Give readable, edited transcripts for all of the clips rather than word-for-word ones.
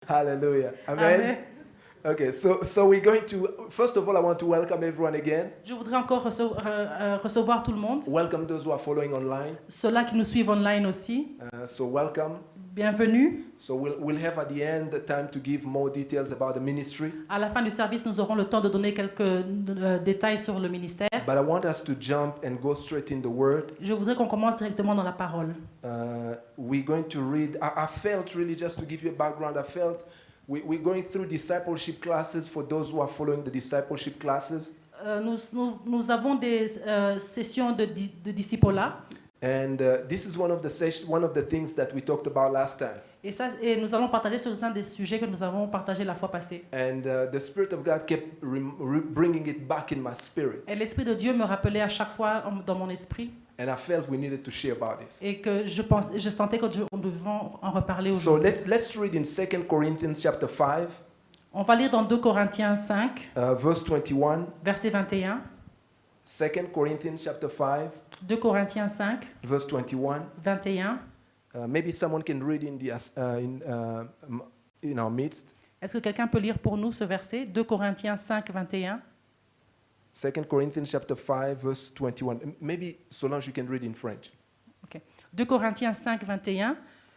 Hallelujah. Amen. Amen. Okay, so we're going to, first of all, I want to welcome everyone again. Je voudrais encore recevoir tout le monde, Welcome those who are following online. ceux-là qui nous suivent online aussi. So welcome. Bienvenue. So we'll have at the end the time to give more details about the ministry. À la fin du service, nous aurons le temps de donner quelques détails sur le ministère. But I want us to jump and go straight in the Word. Je voudrais qu'on commence directement dans la parole. We're going to read, I felt really, just to give you a background, I felt we're going through discipleship classes for those who are following the discipleship classes. Nous avons des sessions de disciplats. And this is one of the things that we talked about last time. Et nous allons partager sur un des sujets que nous avons partagé la fois passée. And the Spirit of God kept bringing it back in my spirit. Et l'Esprit de Dieu me rappelait à chaque fois dans mon esprit. And I felt we needed to share about this. Et que je sentais que nous devions en reparler So aujourd'hui. let's read in 2 Corinthians chapter 5, On va lire dans 2 Corinthiens 5, verse 21. verset 21. 2 Corinthians chapter 5, 2 Corinthiens 5, verse 21. 21. Maybe someone can read in our midst. Est-ce que quelqu'un peut lire pour nous ce verset? 2 Corinthiens 5, 21. 2 Corinthians chapter 5, verse 21. Maybe Solange, you can read in French. Okay. 2 Corinthiens 5, 21.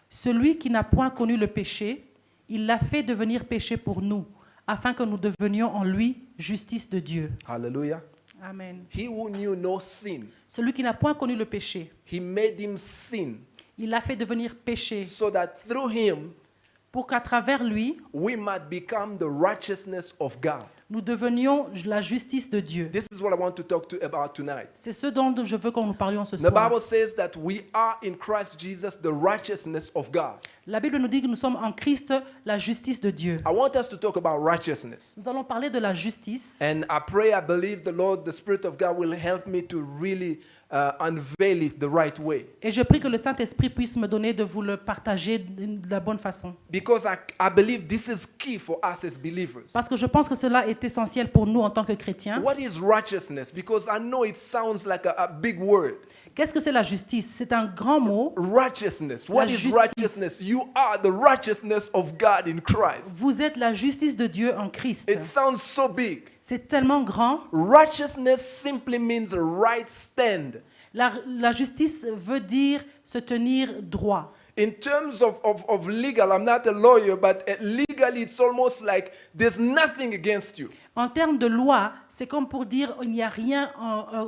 Celui qui n'a point connu le péché, il l'a fait devenir péché pour nous, afin que nous devenions en lui justice de Dieu. Hallelujah. Amen. He who knew no sin, Celui qui n'a point connu le péché, he made him sin il l'a fait devenir péché so that through him pour qu'à travers lui, we might become the righteousness of God. nous devenions la justice de Dieu. This is what I want to talk about tonight. C'est ce dont je veux que nous parlions ce The soir. Bible says that we are in Christ Jesus the righteousness of God. La Bible nous dit que nous sommes en Christ la justice de Dieu. I want us to talk about righteousness. Nous allons parler de la justice. And I pray, I believe the Lord, the Spirit of God will help me to really unveil it the right way. Et je prie que le Saint-Esprit puisse me donner de vous le partager de la bonne façon. Because I believe this is key for us as believers. Parce que je pense que cela est essentiel pour nous en tant que chrétiens. What is righteousness? Because I know it sounds like a big word. Qu'est-ce que c'est la justice? C'est un grand mot. Righteousness. What is justice. righteousness? You are the righteousness of God in Christ. Vous êtes la justice de Dieu en Christ. It sounds so big. C'est tellement grand. Righteousness simply means a right stand. La justice veut dire se tenir droit. In terms of legal, I'm not a lawyer, but legally it's almost like there's nothing against you. En termes de loi, c'est comme pour dire il n'y a rien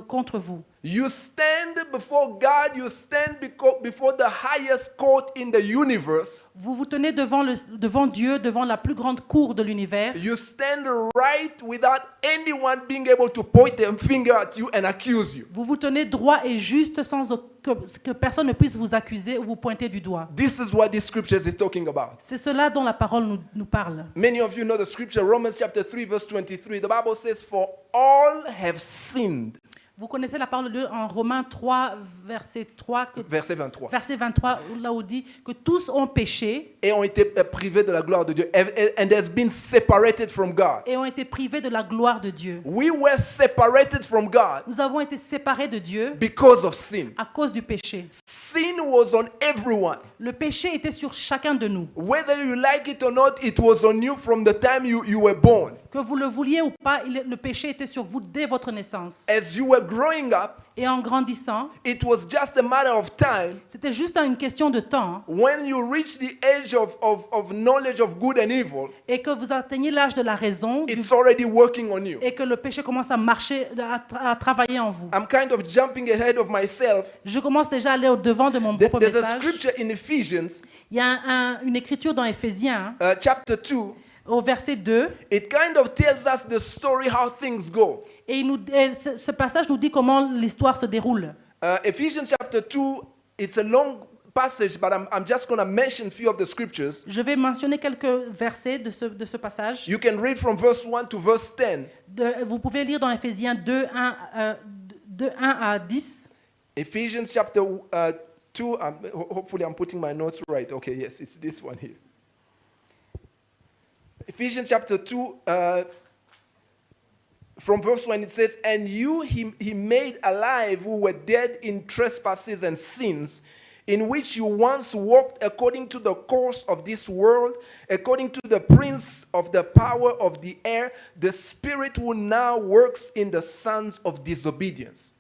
contre vous. You stand before God, you stand before the highest court in the universe. Vous vous tenez devant Dieu, devant la plus grande cour de l'univers. You stand right without anyone being able to point a finger at you and accuse you. Vous vous tenez droit et juste sans que personne ne puisse vous accuser ou vous pointer du doigt. This is what this scripture is talking about. C'est cela dont la parole nous parle. Many of you know the scripture, Romans chapter 3, verse 23. The Bible says, "For all have sinned." Vous connaissez la parole de Dieu en Romains 3, verset 3, Verset 23. verset 23, là où dit que tous ont péché Et ont été privés de la gloire de Dieu and has been separated from God. et ont été privés de la gloire de Dieu. We were separated from God Nous avons été séparés de Dieu because of sin. à cause du péché. Sin was on everyone. Le péché était sur chacun de nous. Whether you like it or not, it was on you from the time you were born. Que vous le vouliez ou pas, le péché était sur vous dès votre naissance. As you were growing up, Et en grandissant, it was just a matter of time c'était juste une question de temps when you reach the age of knowledge of good and evil, et que vous atteignez l'âge de la raison it's already working on you. et que le péché commence à marcher, à travailler en vous. I'm kind of jumping ahead of myself. Je commence déjà à aller au-devant de mon propre There's a message. scripture in Ephesians, Il y a une écriture dans Éphésiens, chapter 2. au verset 2, It kind of tells us the story how things go. et ce passage nous dit comment l'histoire se déroule. Ephesians chapter 2, it's a long passage, but I'm just going to mention a few of the scriptures. Je vais mentionner quelques versets de ce passage. You can read from verse 1 to verse 10. Vous pouvez lire dans Éphésiens 2, 1 à 10. Ephesians chapter 2, hopefully I'm putting my notes right. Okay, yes, it's this one here. Ephesians chapter 2, from verse 1, it says, "And you he made alive who were dead in trespasses and sins, in which you once walked according to the course of this world, according to the prince of the power of the air, the spirit who now works in the sons of disobedience.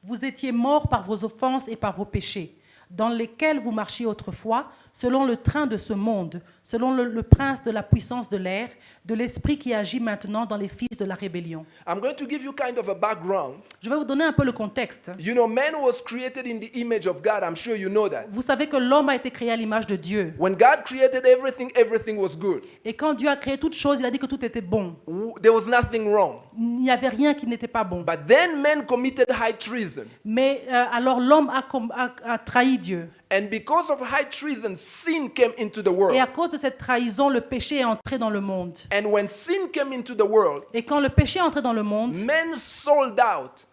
Vous étiez morts par vos offenses et par vos péchés, dans lesquels vous marchiez autrefois, selon le train de ce monde, selon le prince de la puissance de l'air, de l'esprit qui agit maintenant dans les fils de la rébellion. I'm going to give you kind of a background. Je vais vous donner un peu le contexte. You know, man was created in the image of God. I'm sure you know that. Vous savez que l'homme a été créé à l'image de Dieu. When God created everything, everything was good. Et quand Dieu a créé toutes choses, il a dit que tout était bon. There was nothing wrong. Il n'y avait rien qui n'était pas bon. But then man committed high treason. Mais alors l'homme a trahi Dieu. And because of high treason, sin came into the Et world. à cause de cette trahison, le péché est entré dans le monde. And when sin came into the world, Et quand le péché est entré dans le monde, men sold out.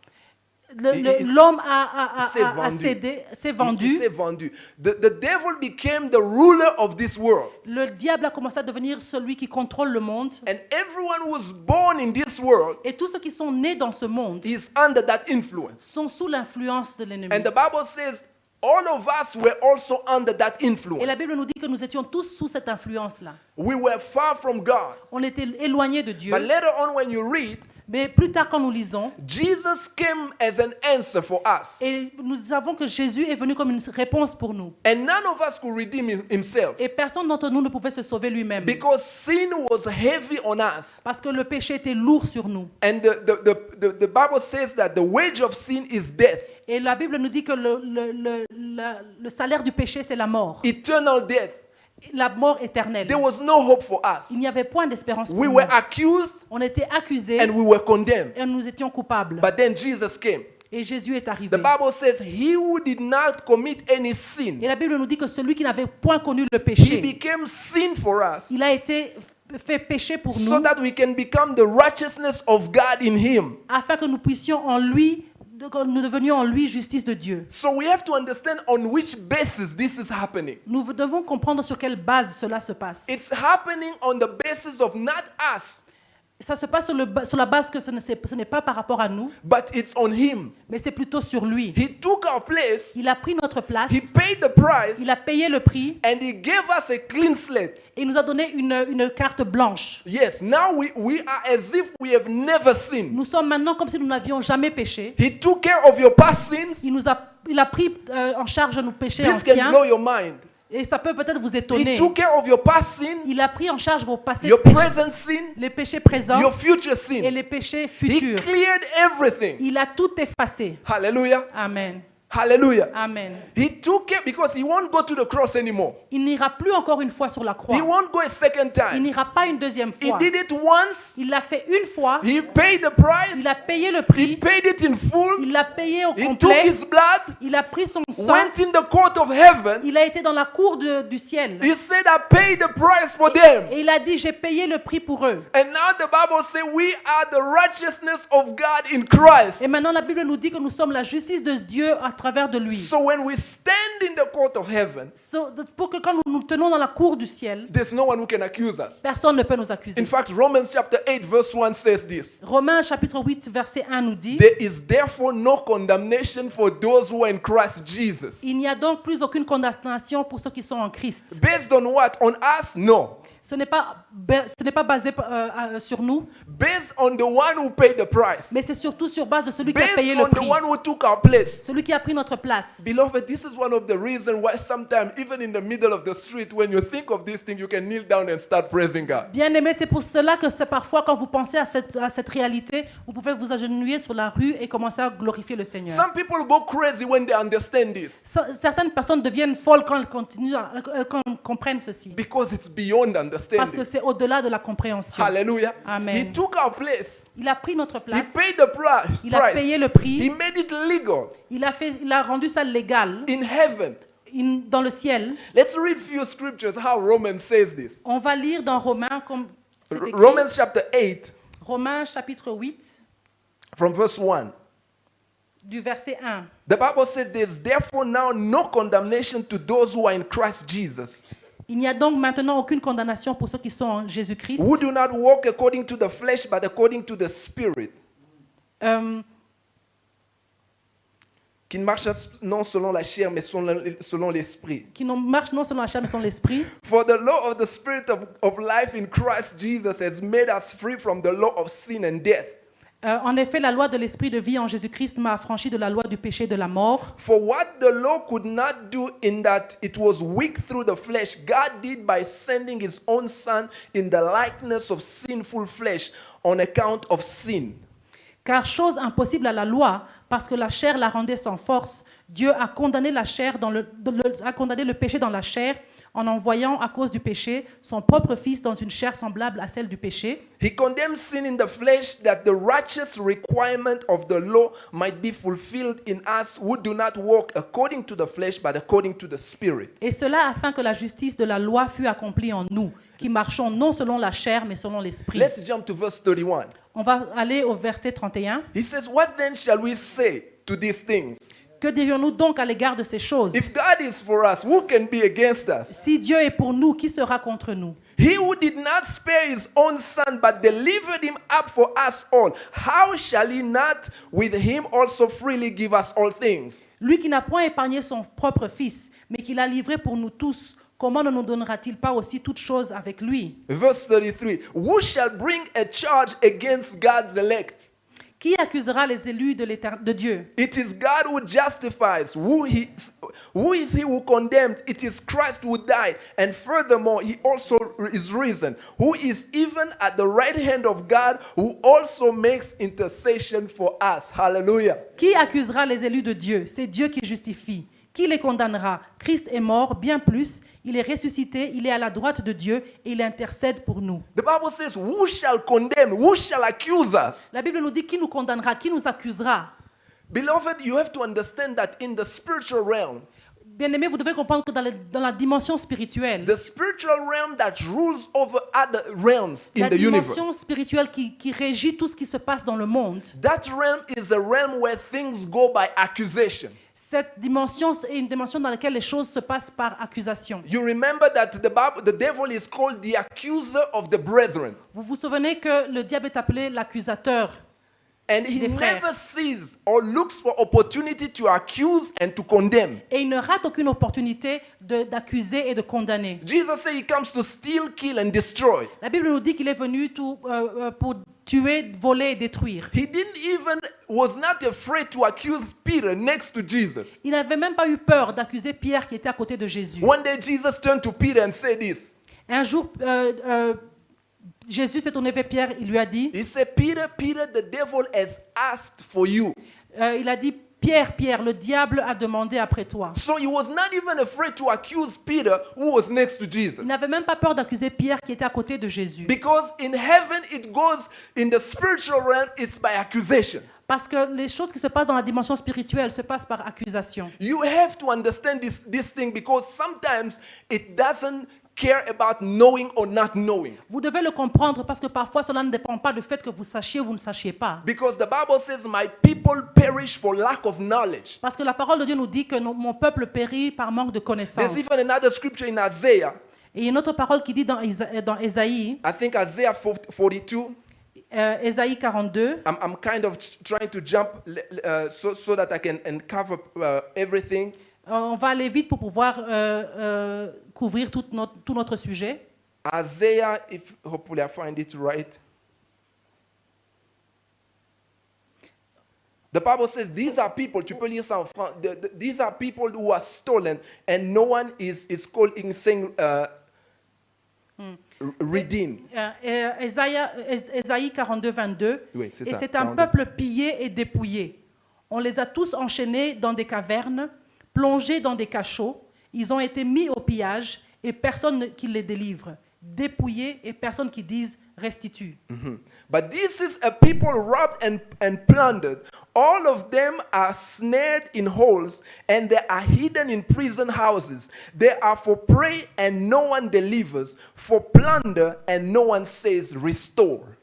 l'homme s'est a vendu. cédé, s'est He vendu. s'est vendu. The devil became the ruler of this world. Le diable a commencé à devenir celui qui contrôle le monde. And everyone who was born in this world Et tous ceux qui sont nés dans ce monde is under that influence. sont sous l'influence de l'ennemi. And the Bible says all of us were also under that Et la influence. Bible nous dit que nous étions tous sous cette influence-là. We were far from God. On était éloignés de Dieu. But later on, when you read, Mais plus tard, quand nous lisons, Jesus came as an answer for us. et nous savons que Jésus est venu comme une réponse pour nous. And none of us could redeem himself Et personne d'entre nous ne pouvait se sauver lui-même. because sin was heavy on us. Parce que le péché était lourd sur nous. And the Bible says that the wage of sin is death, Et la Bible nous dit que le salaire du péché, c'est la mort. eternal death. La mort éternelle. There was no hope for us. Il n'y avait point d'espérance pour We nous. were accused On était accusés and we were condemned. et nous étions coupables. But then Jesus came. Et Jésus est arrivé. The Bible says, he who did not commit any Et sin, la Bible nous dit que celui qui n'avait point connu le he péché, became sin for us il a été fait péché pour so nous, that we can become the righteousness of God in him. afin que nous puissions en lui, que nous devenions en lui justice de Dieu. So we have to understand on which basis this is happening. Nous devons comprendre sur quelle base cela se passe. It's happening on the basis of not us, Ça se passe sur la base que ce n'est pas par rapport à nous, but it's on him. mais c'est plutôt sur lui. He took our place, Il a pris notre place, he paid the price, il a payé le prix and he gave us a clean slate. et il nous a donné une carte blanche. Yes, now we are as if we have never sinned. Nous sommes maintenant comme si nous n'avions jamais péché. He took care of your past sins. Il a pris en charge nos péchés This can anciens. blow your mind. Et ça peut peut-être vous He étonner. took care of your past sin, Il a pris en charge vos passés your péchés, present sin, les péchés présents your future et les sins. péchés He futurs. cleared everything. Il a tout effacé. Hallelujah. Amen. Hallelujah. Amen. He took care because he won't go to the cross anymore. Il n'ira plus encore une fois sur la croix. He won't go a second Il time. n'ira pas une deuxième He fois. did it once. Il l'a fait une fois. He paid the price. Il a payé le He prix. paid it in full. Il l'a payé au He took complet. his blood, Il a pris son sang. went in the court of heaven. Il a été dans la cour du ciel. He said, I paid the price for them. Et il a dit, j'ai payé le prix pour eux. And now the Bible says we are the righteousness of God in Christ. Et maintenant, la Bible nous dit que nous sommes la justice de Dieu à travers de lui. So when we stand in the court of heaven, Pour que quand nous nous tenons dans la cour du ciel, there's no one who can accuse us. personne ne peut nous accuser. In fact, Romans chapter 8 verse 1 says this. Romains chapitre 8 verset 1 nous dit, There is therefore no condemnation for those who are in Christ Jesus. il n'y a donc plus aucune condamnation pour ceux qui sont en Christ. Based on what? On us? No. Ce n'est pas basé sur nous, Based on the one who paid the price. mais c'est surtout sur base de celui qui a Based payé le on the prix, one who took our place. celui qui a pris notre place. Beloved, this is one of the reasons why sometimes, even in the middle of the street, when you think of this thing, you can kneel down and start praising God. Bien aimé, c'est pour cela que c'est parfois quand vous pensez à cette réalité, vous pouvez vous agenouiller sur la rue et commencer à glorifier le Seigneur. Some people go crazy when they understand this Certaines personnes deviennent folles quand elles comprennent ceci, because it's beyond parce que understanding. c'est au-delà de la compréhension. Hallelujah. Amen. He took our place. Il a pris notre He place, paid the price. il a payé le He prix, made it legal il a rendu ça légal in heaven. dans le ciel. Let's read few scriptures how Romans says this. On va lire dans Romains, comme c'est écrit, Romans chapter 8 Romains chapitre 8, from verse 1. du verset 1. The Bible says there's therefore now no condemnation to those who are in Christ Jesus, Il n'y a donc maintenant aucune condamnation pour ceux qui sont en Jésus-Christ, who do not walk according to the flesh but according to the Spirit. qui ne marche non selon la chair, mais selon l'esprit. qui marchent non selon la chair mais selon l'esprit. For the law of the Spirit of life in Christ Jesus has made us free from the law of sin and death. En effet, la loi de l'esprit de vie en Jésus-Christ m'a affranchi de la loi du péché et de la mort. For what the law could not do in that it was weak through the flesh, God did by sending his own Son in the likeness of sinful flesh on account of sin. Car chose impossible à la loi, parce que la chair la rendait sans force, Dieu a condamné la chair a condamné le péché dans la chair en envoyant à cause du péché son propre Fils dans une chair semblable à celle du péché. He condemned sin in the flesh that the righteous requirement of the law might be fulfilled in us who do not walk according to the flesh but according to the Spirit. Et cela afin que la justice de la loi fût accomplie en nous, qui marchons non selon la chair mais selon l'esprit. Let's jump to verse 31. On va aller au verset 31. He says, "What then shall we say to these things? Que dirions-nous donc à l'égard de ces choses? If God is for us, who can be against us? Si Dieu est pour nous, qui sera contre nous? He who did not spare his own son, but delivered him up for us all, how shall he not with him also freely give us all things?" Lui qui n'a point épargné son propre Fils, mais qui l'a livré pour nous tous, comment ne nous donnera-t-il pas aussi toutes choses avec lui? Verse 33, "Who shall bring a charge against God's elect? Qui accusera les élus de Dieu? It is God who justifies. Who is he who condemned? It is Christ who died. And furthermore, he also is risen, who is even at the right hand of God, who also makes intercession for us." Hallelujah. Qui accusera les élus de Dieu? C'est Dieu qui justifie. Qui les condamnera? Christ est mort, bien plus, il est ressuscité, il est à la droite de Dieu et il intercède pour nous. The Bible says, "Who shall condemn? Who shall accuse us?" La Bible nous dit qui nous condamnera, qui nous accusera. Beloved, you have to understand that in the spiritual realm, Bien-aimés, vous devez comprendre que dans la dimension spirituelle, the spiritual realm that rules over other realms in la the dimension universe, spirituelle qui régit tout ce qui se passe dans le monde, that realm is a realm where things go by accusation. cette dimension est une dimension dans laquelle les choses se passent par accusation. You remember that the devil is called the accuser of the brethren. Vous vous souvenez que le diable est appelé l'accusateur. And he Des frères. never sees or looks for opportunity to accuse and to condemn. Et il ne rate aucune opportunité d'accuser et de condamner. Jesus said he comes to steal, kill, and destroy. La Bible nous dit qu'il est venu pour tuer, voler et détruire. He was not afraid to accuse Peter next to Jesus. Il n'avait même pas eu peur d'accuser Pierre qui était à côté de Jésus. One day Jesus turned to Peter and said this. Un jour, Jésus s'est tourné vers Pierre, il lui a dit, He said, "Peter, Peter, the devil has asked for you." il a dit, Pierre, Pierre, le diable a demandé après toi. So he was not even afraid to accuse Peter, who was next to Jesus. Il n'avait même pas peur d'accuser Pierre qui était à côté de Jésus. Because in heaven it goes, in the spiritual realm, it's by accusation. Parce que les choses qui se passent dans la dimension spirituelle se passent par accusation. You have to understand this thing, because sometimes it doesn't care about knowing or not knowing. Vous devez le comprendre parce que parfois cela ne dépend pas du fait que vous sachiez ou vous ne sachiez pas. Because the Bible says, "My people perish for lack of knowledge." Parce que la parole de Dieu nous dit que mon peuple périt par manque de connaissance. There's even another scripture in Isaiah, Et il y a une autre parole qui dit dans Ésaïe, I think Isaiah 42. Ésaïe 42. I'm kind of trying to jump so that I can cover everything. On va aller vite pour pouvoir couvrir tout notre sujet. Isaiah, hopefully I find it right. The Bible says, these are people, tu peux lire ça en français, these are people who are stolen and no one is saying redeemed. Ésaïe 42, 22. Oui, c'est et ça, c'est un 42. peuple pillé et dépouillé. On les a tous enchaînés dans des cavernes, plongés dans des cachots. Ils ont été mis au pillage et personne qui les délivre. Dépouillés et personne qui dise restitue. But this is a people robbed and plundered. All of them are snared in holes, and they are hidden in prison houses. They are for prey, and no one delivers, for plunder, and no one says, "Restore."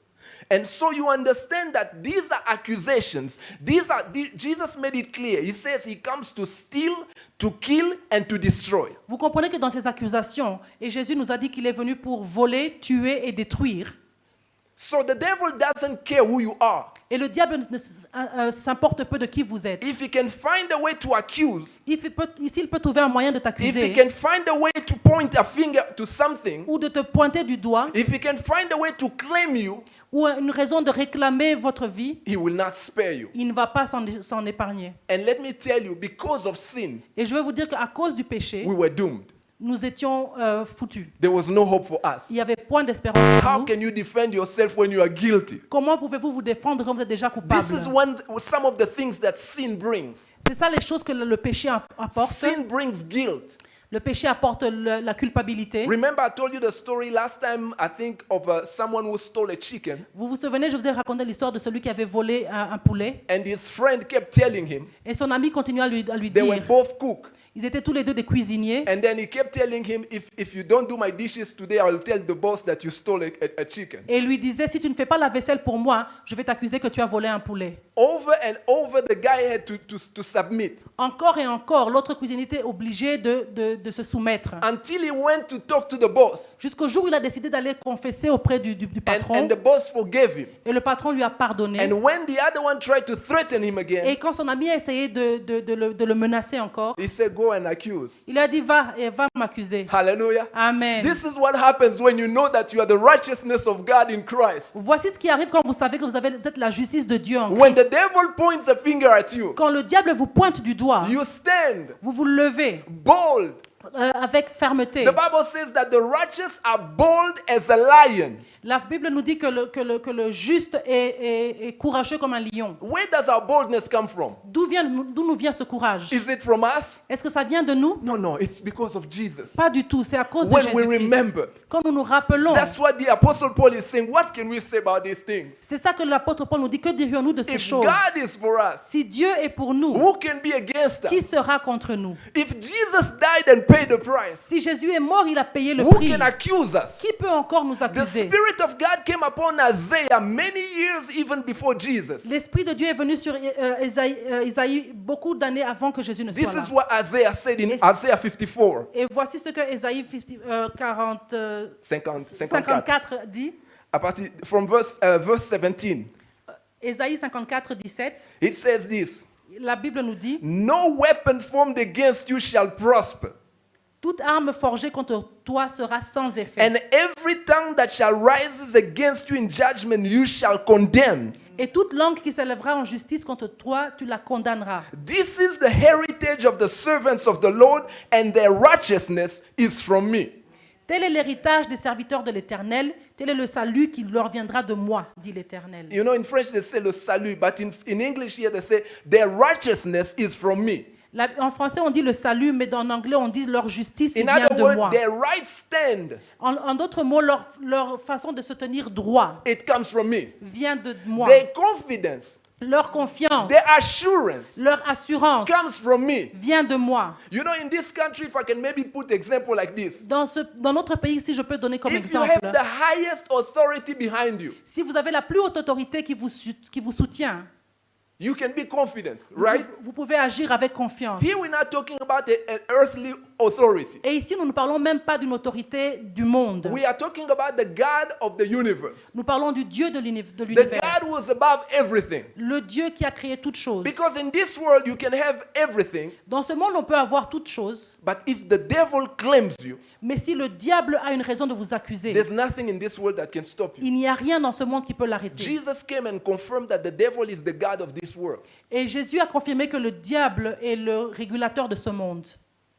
And so you understand that these are accusations. Jesus made it clear. He says he comes to steal, to kill, and to destroy. Vous comprenez que dans ces accusations, et Jésus nous a dit qu'il est venu pour voler, tuer et détruire. So the devil doesn't care who you are. Et le diable s'importe peu de qui vous êtes. If he can find a way to accuse, S'il peut trouver un moyen de if he t'accuser can find a way to point a finger to something, ou de te pointer du doigt if he can find a way to claim you, ou une raison de réclamer votre vie, he will not spare you. il ne va pas s'en épargner. And let me tell you, because of sin, Et je vais vous dire qu'à cause du péché, we were doomed. nous étions foutus. There was no hope for us. Il n'y avait point d'espérance pour How nous. can you defend yourself when you are guilty? Comment pouvez-vous vous défendre quand vous êtes déjà coupable? This is some of the things that sin brings. C'est ça les choses que le péché apporte. Sin brings guilt. Le péché apporte la culpabilité. Remember, I told you the story last time, I think, of someone who stole a chicken, Vous vous souvenez, je vous ai raconté l'histoire de celui qui avait volé un poulet. and his friend kept telling him Et son ami continue à lui they were dire, both cooks. ils étaient tous les deux des cuisiniers. And then he kept telling him, if you don't do my dishes today, I'll tell the boss that you stole a chicken. Et il lui disait, si tu ne fais pas la vaisselle pour moi, je vais t'accuser que tu as volé un poulet. Over and over, the guy had to submit Encore et encore, l'autre cuisinier était obligé de se soumettre. until he went to talk to the boss. Jusqu'au jour où il a décidé d'aller confesser auprès du patron. And the boss forgave him. Et le patron lui a pardonné. And when the other one tried to threaten him again, Et quand son ami a essayé de le menacer encore, he said, go and accuse. il a dit, va m'accuser. Hallelujah. Amen. This is what happens when you know that you are the righteousness of God in Christ. Voici ce qui arrive quand vous savez que vous êtes la justice de Dieu en When Christ. the devil points a finger at you, Quand le diable vous pointe du doigt, you stand vous vous levez bold. avec fermeté. The Bible says that the righteous are bold as a lion. La Bible nous dit que le juste est courageux comme un lion. Where does our boldness come from? D'où nous vient ce courage? Is it from us? Est-ce que ça vient de nous? No, it's because of Jesus. Pas du tout, c'est à cause de When we Jésus-Christ. remember, Quand nous nous rappelons, that's what the Apostle Paul is saying. What can we say about these things? c'est ça que l'apôtre Paul nous dit. Que dirions-nous de ces If choses? God is for us, Si Dieu est pour nous, who can be against qui us? sera contre nous? If Jesus died and paid the price, Si Jésus est mort, il a payé le who prix. can accuse us? Qui peut encore nous The accuser? Spirit of God came upon Isaiah many years even before Jesus. L'Esprit de Dieu est venu sur Isaïe beaucoup d'années avant que Jésus ne This soit là. is what Isaiah said in Yes. Isaiah 54, Et voici ce que Isaïe 54. 54 dit. À partir from verse 17, Isaïe 54, 17. it says this: La Bible nous dit, No weapon formed against you shall prosper, toute arme forgée contre toi sera sans effet. and every tongue that shall rise against you in judgment you shall condemn. Et toute langue qui s'élèvera en justice contre toi, tu la condamneras. This is the heritage of the servants of the Lord, and their righteousness is from me. Tel est l'héritage des serviteurs de l'Éternel, tel est le salut qui leur viendra de moi, dit l'Éternel. You know, in French they say le salut, but in English here they say their righteousness is from me. En français, on dit le salut, mais en anglais, on dit leur justice In vient other de words, moi. their right stand, En d'autres mots, leur façon de se tenir droit it comes from me. vient de moi. Their confidence, Leur confiance, their assurance leur assurance comes from me. vient de moi. You know, in this country, if I can maybe put example like this, Dans notre pays, si je peux donner comme if you exemple, have the highest authority behind you, si vous avez la plus haute autorité qui vous soutient, you can be confident, right? vous pouvez agir avec confiance. Here we're not talking about an earthly authority. Et ici, nous ne parlons même pas d'une autorité du monde. We are talking about the God of the universe, Nous parlons du Dieu de the l'univers. God who is above everything. Le Dieu qui a créé toutes choses. Because in this world you can have everything, Dans ce monde, on peut avoir toutes choses, but if the devil claims you, mais si le diable a une raison de vous accuser, there's nothing in this world that can stop you. il n'y a rien dans ce monde qui peut l'arrêter. Jesus came and confirmed that the devil is the God of this world. Et Jésus a confirmé que le diable est le régulateur de ce monde.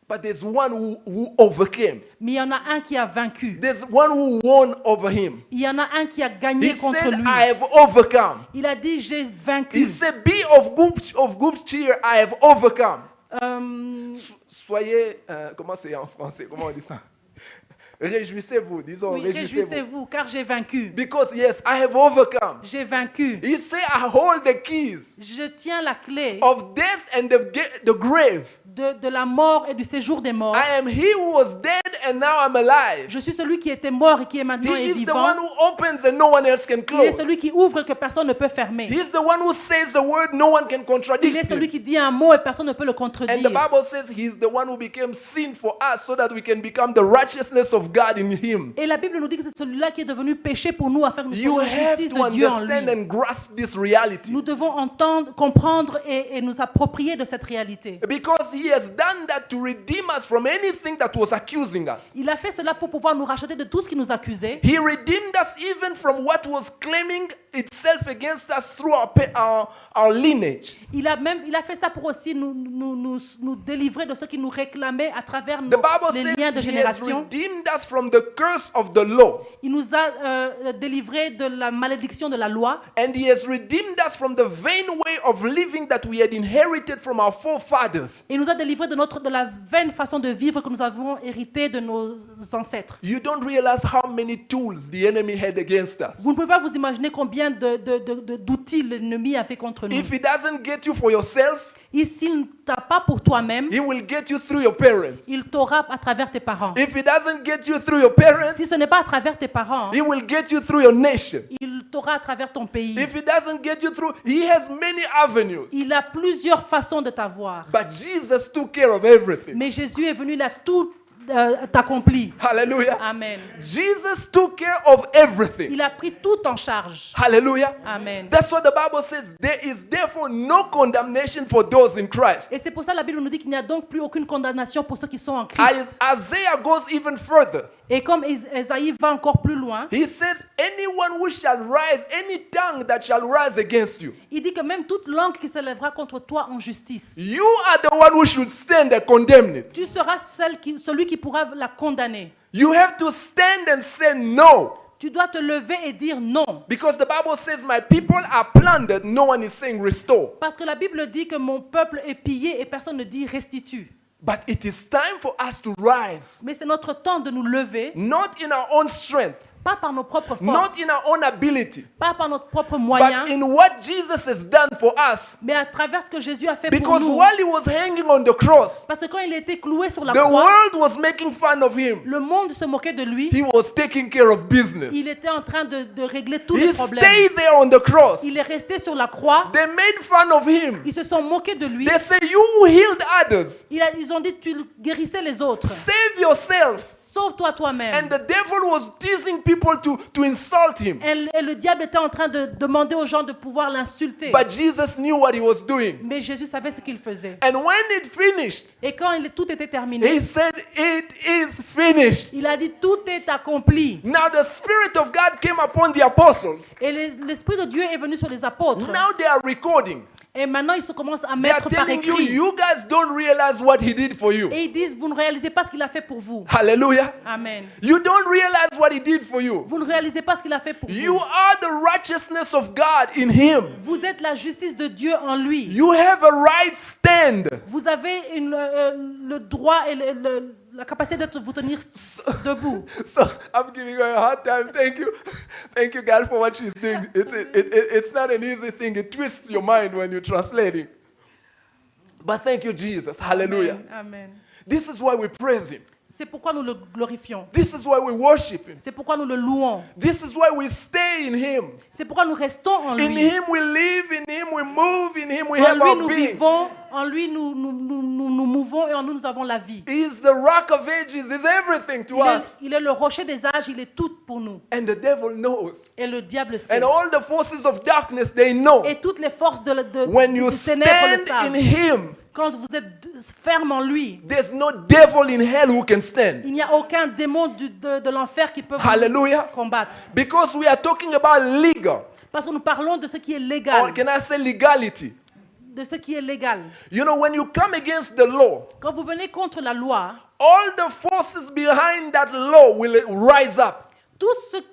But there's one who overcame. Mais il y en a un qui a vaincu. There's one who won over him. Il y en a un qui a He gagné contre said, lui. I have overcome. Il a dit, j'ai He vaincu. said, be of good cheer, I have overcome. Soyez, comment c'est en français? Comment on dit ça? Réjouissez-vous, disons, Oui, réjouissez-vous. réjouissez-vous, car j'ai vaincu. Because yes, I have overcome. J'ai vaincu. He said, I hold the keys Je tiens la clé of death and the grave. de la mort et du séjour des morts. I am he who was dead and now I'm alive. Je suis celui qui était mort et qui est maintenant He est is the vivant. one who opens and no one else can Il est close. celui qui ouvre et que personne ne peut fermer. He is the one who says a word no one can Il contradict est celui him. qui dit un mot et personne ne peut le And the contredire. Bible says he is the one who became sin for us so that we can become the righteousness of God in him. Et la Bible nous dit que c'est celui-là qui est devenu péché pour nous afin que nous You soyons la have justice to de Dieu en understand lui. and grasp this reality. Nous devons entendre, comprendre et nous approprier de cette réalité. Because he has done that to redeem us from anything that was accusing us. Il a fait cela pour pouvoir nous racheter de tout ce qui nous accusait. He redeemed us even from what was claiming itself against us through our lineage. Il a fait ça pour aussi nous délivrer de ce qui nous réclamait à travers The Bible les liens de says he has génération. redeemed us from the curse of the law. Il nous a délivrés de la malédiction de la loi. And he has redeemed us from the vain way of living that we had inherited from our forefathers. Il nous a délivrés de la vaine façon de vivre que nous avons hérité de nos ancêtres. You don't realize how many tools the enemy had against us. Vous ne pouvez pas vous imaginer combien d'outils l'ennemi avait contre nous. If he doesn't get you for yourself, Et s'il ne t'a pas pour toi-même, he will get you through your parents. il t'aura à travers tes parents. If he doesn't get you through your parents, Si ce n'est pas à travers tes parents, he will get you through your nation. il t'aura à travers ton pays. If he doesn't get you through, he has many avenues. Il a plusieurs façons de t'avoir. But Jesus took care of everything. Mais Jésus est venu, il a tout accompli. Hallelujah. Amen. Jesus took care of everything. Il a pris tout en charge. Hallelujah. Amen. That's what the Bible says. There is therefore no condemnation for those in Christ. Et c'est pour ça que la Bible nous dit qu'il n'y a donc plus aucune condamnation pour ceux qui sont en Christ. Isaiah goes even further. Et comme Ésaïe va encore plus loin, He says, anyone who shall rise, any tongue that shall rise against you, il dit que même toute langue qui s'élèvera contre toi en justice, you are the one who should stand and condemn it. tu seras celui qui pourra la condamner. You have to stand and say no. Tu dois te lever et dire non. Because the Bible says, my people are plundered. No one is saying restore. Parce que la Bible dit que mon peuple est pillé et personne ne dit restitue. But it is time for us to rise. Mais c'est notre temps de nous lever, Not in our own strength. pas par nos propres Not forces, in our own ability. pas par nos propres But moyens, in what Jesus has done for us. mais à travers ce que Jésus a fait pour Because nous. while he was hanging on the cross, Parce que quand il était cloué sur la the croix, world was making fun of him. le monde se moquait de lui. He was taking care of business. Il était en train de régler tous He les problèmes. stayed there on the cross. Il est resté sur la croix. They made fun of him. Ils se sont moqués de lui. They say, you who healed others, Ils ont dit, tu guérissais les autres. save yourself. Sauve-toi toi-même. And the devil was teasing people to insult him. Et le diable était en train de demander aux gens de pouvoir l'insulter. But Jesus knew what he was doing. Mais Jésus savait ce qu'il faisait. And when it finished, Et quand tout était he terminé, said, it is finished. il a dit, tout est accompli. Now the Spirit of God came upon the apostles. Et l'Esprit de Dieu est venu sur les apôtres. Now they are recording. Et maintenant, ils se commencent à They are mettre par telling you, écrit. you guys don't realize what he did for you. Et ils disent, vous ne réalisez pas ce qu'il a fait pour vous. Hallelujah. Amen. You don't realize what he did for you. Vous ne réalisez pas ce qu'il a fait pour You vous. are the righteousness of God in him. Vous êtes la justice de Dieu en lui. You have a right stand. Vous avez le droit et la capacité de vous tenir debout. So I'm giving her a hard time. Thank you. Thank you, God, for what she's doing. It's not an easy thing. It twists your mind when you're translating. But thank you, Jesus. Hallelujah. Amen. Amen. This is why we praise him. C'est pourquoi nous le glorifions. This is why we worship him. C'est pourquoi nous le louons. This is why we stay in him. C'est pourquoi nous restons en In lui. him we live, in him we move, in him we En have lui our nous being. vivons, en lui nous mouvons et en nous avons la vie. He is the rock of ages, is everything to us. Il est le rocher des âges, il est tout pour nous. And the devil knows. Et le diable sait. And all the forces of darkness, they know. Et toutes les forces When you du ténèbres le stand in savent. him, Quand vous êtes ferme en lui, there's no devil in hell who can stand. il n'y a aucun démon de l'enfer qui peut vous Hallelujah. combattre. Because we are talking about legal. Parce que nous parlons de ce qui est Or légal. can I say legality? De ce qui est légal. You know, when you come against the law, Quand vous venez contre la loi, all the forces behind that law will rise up.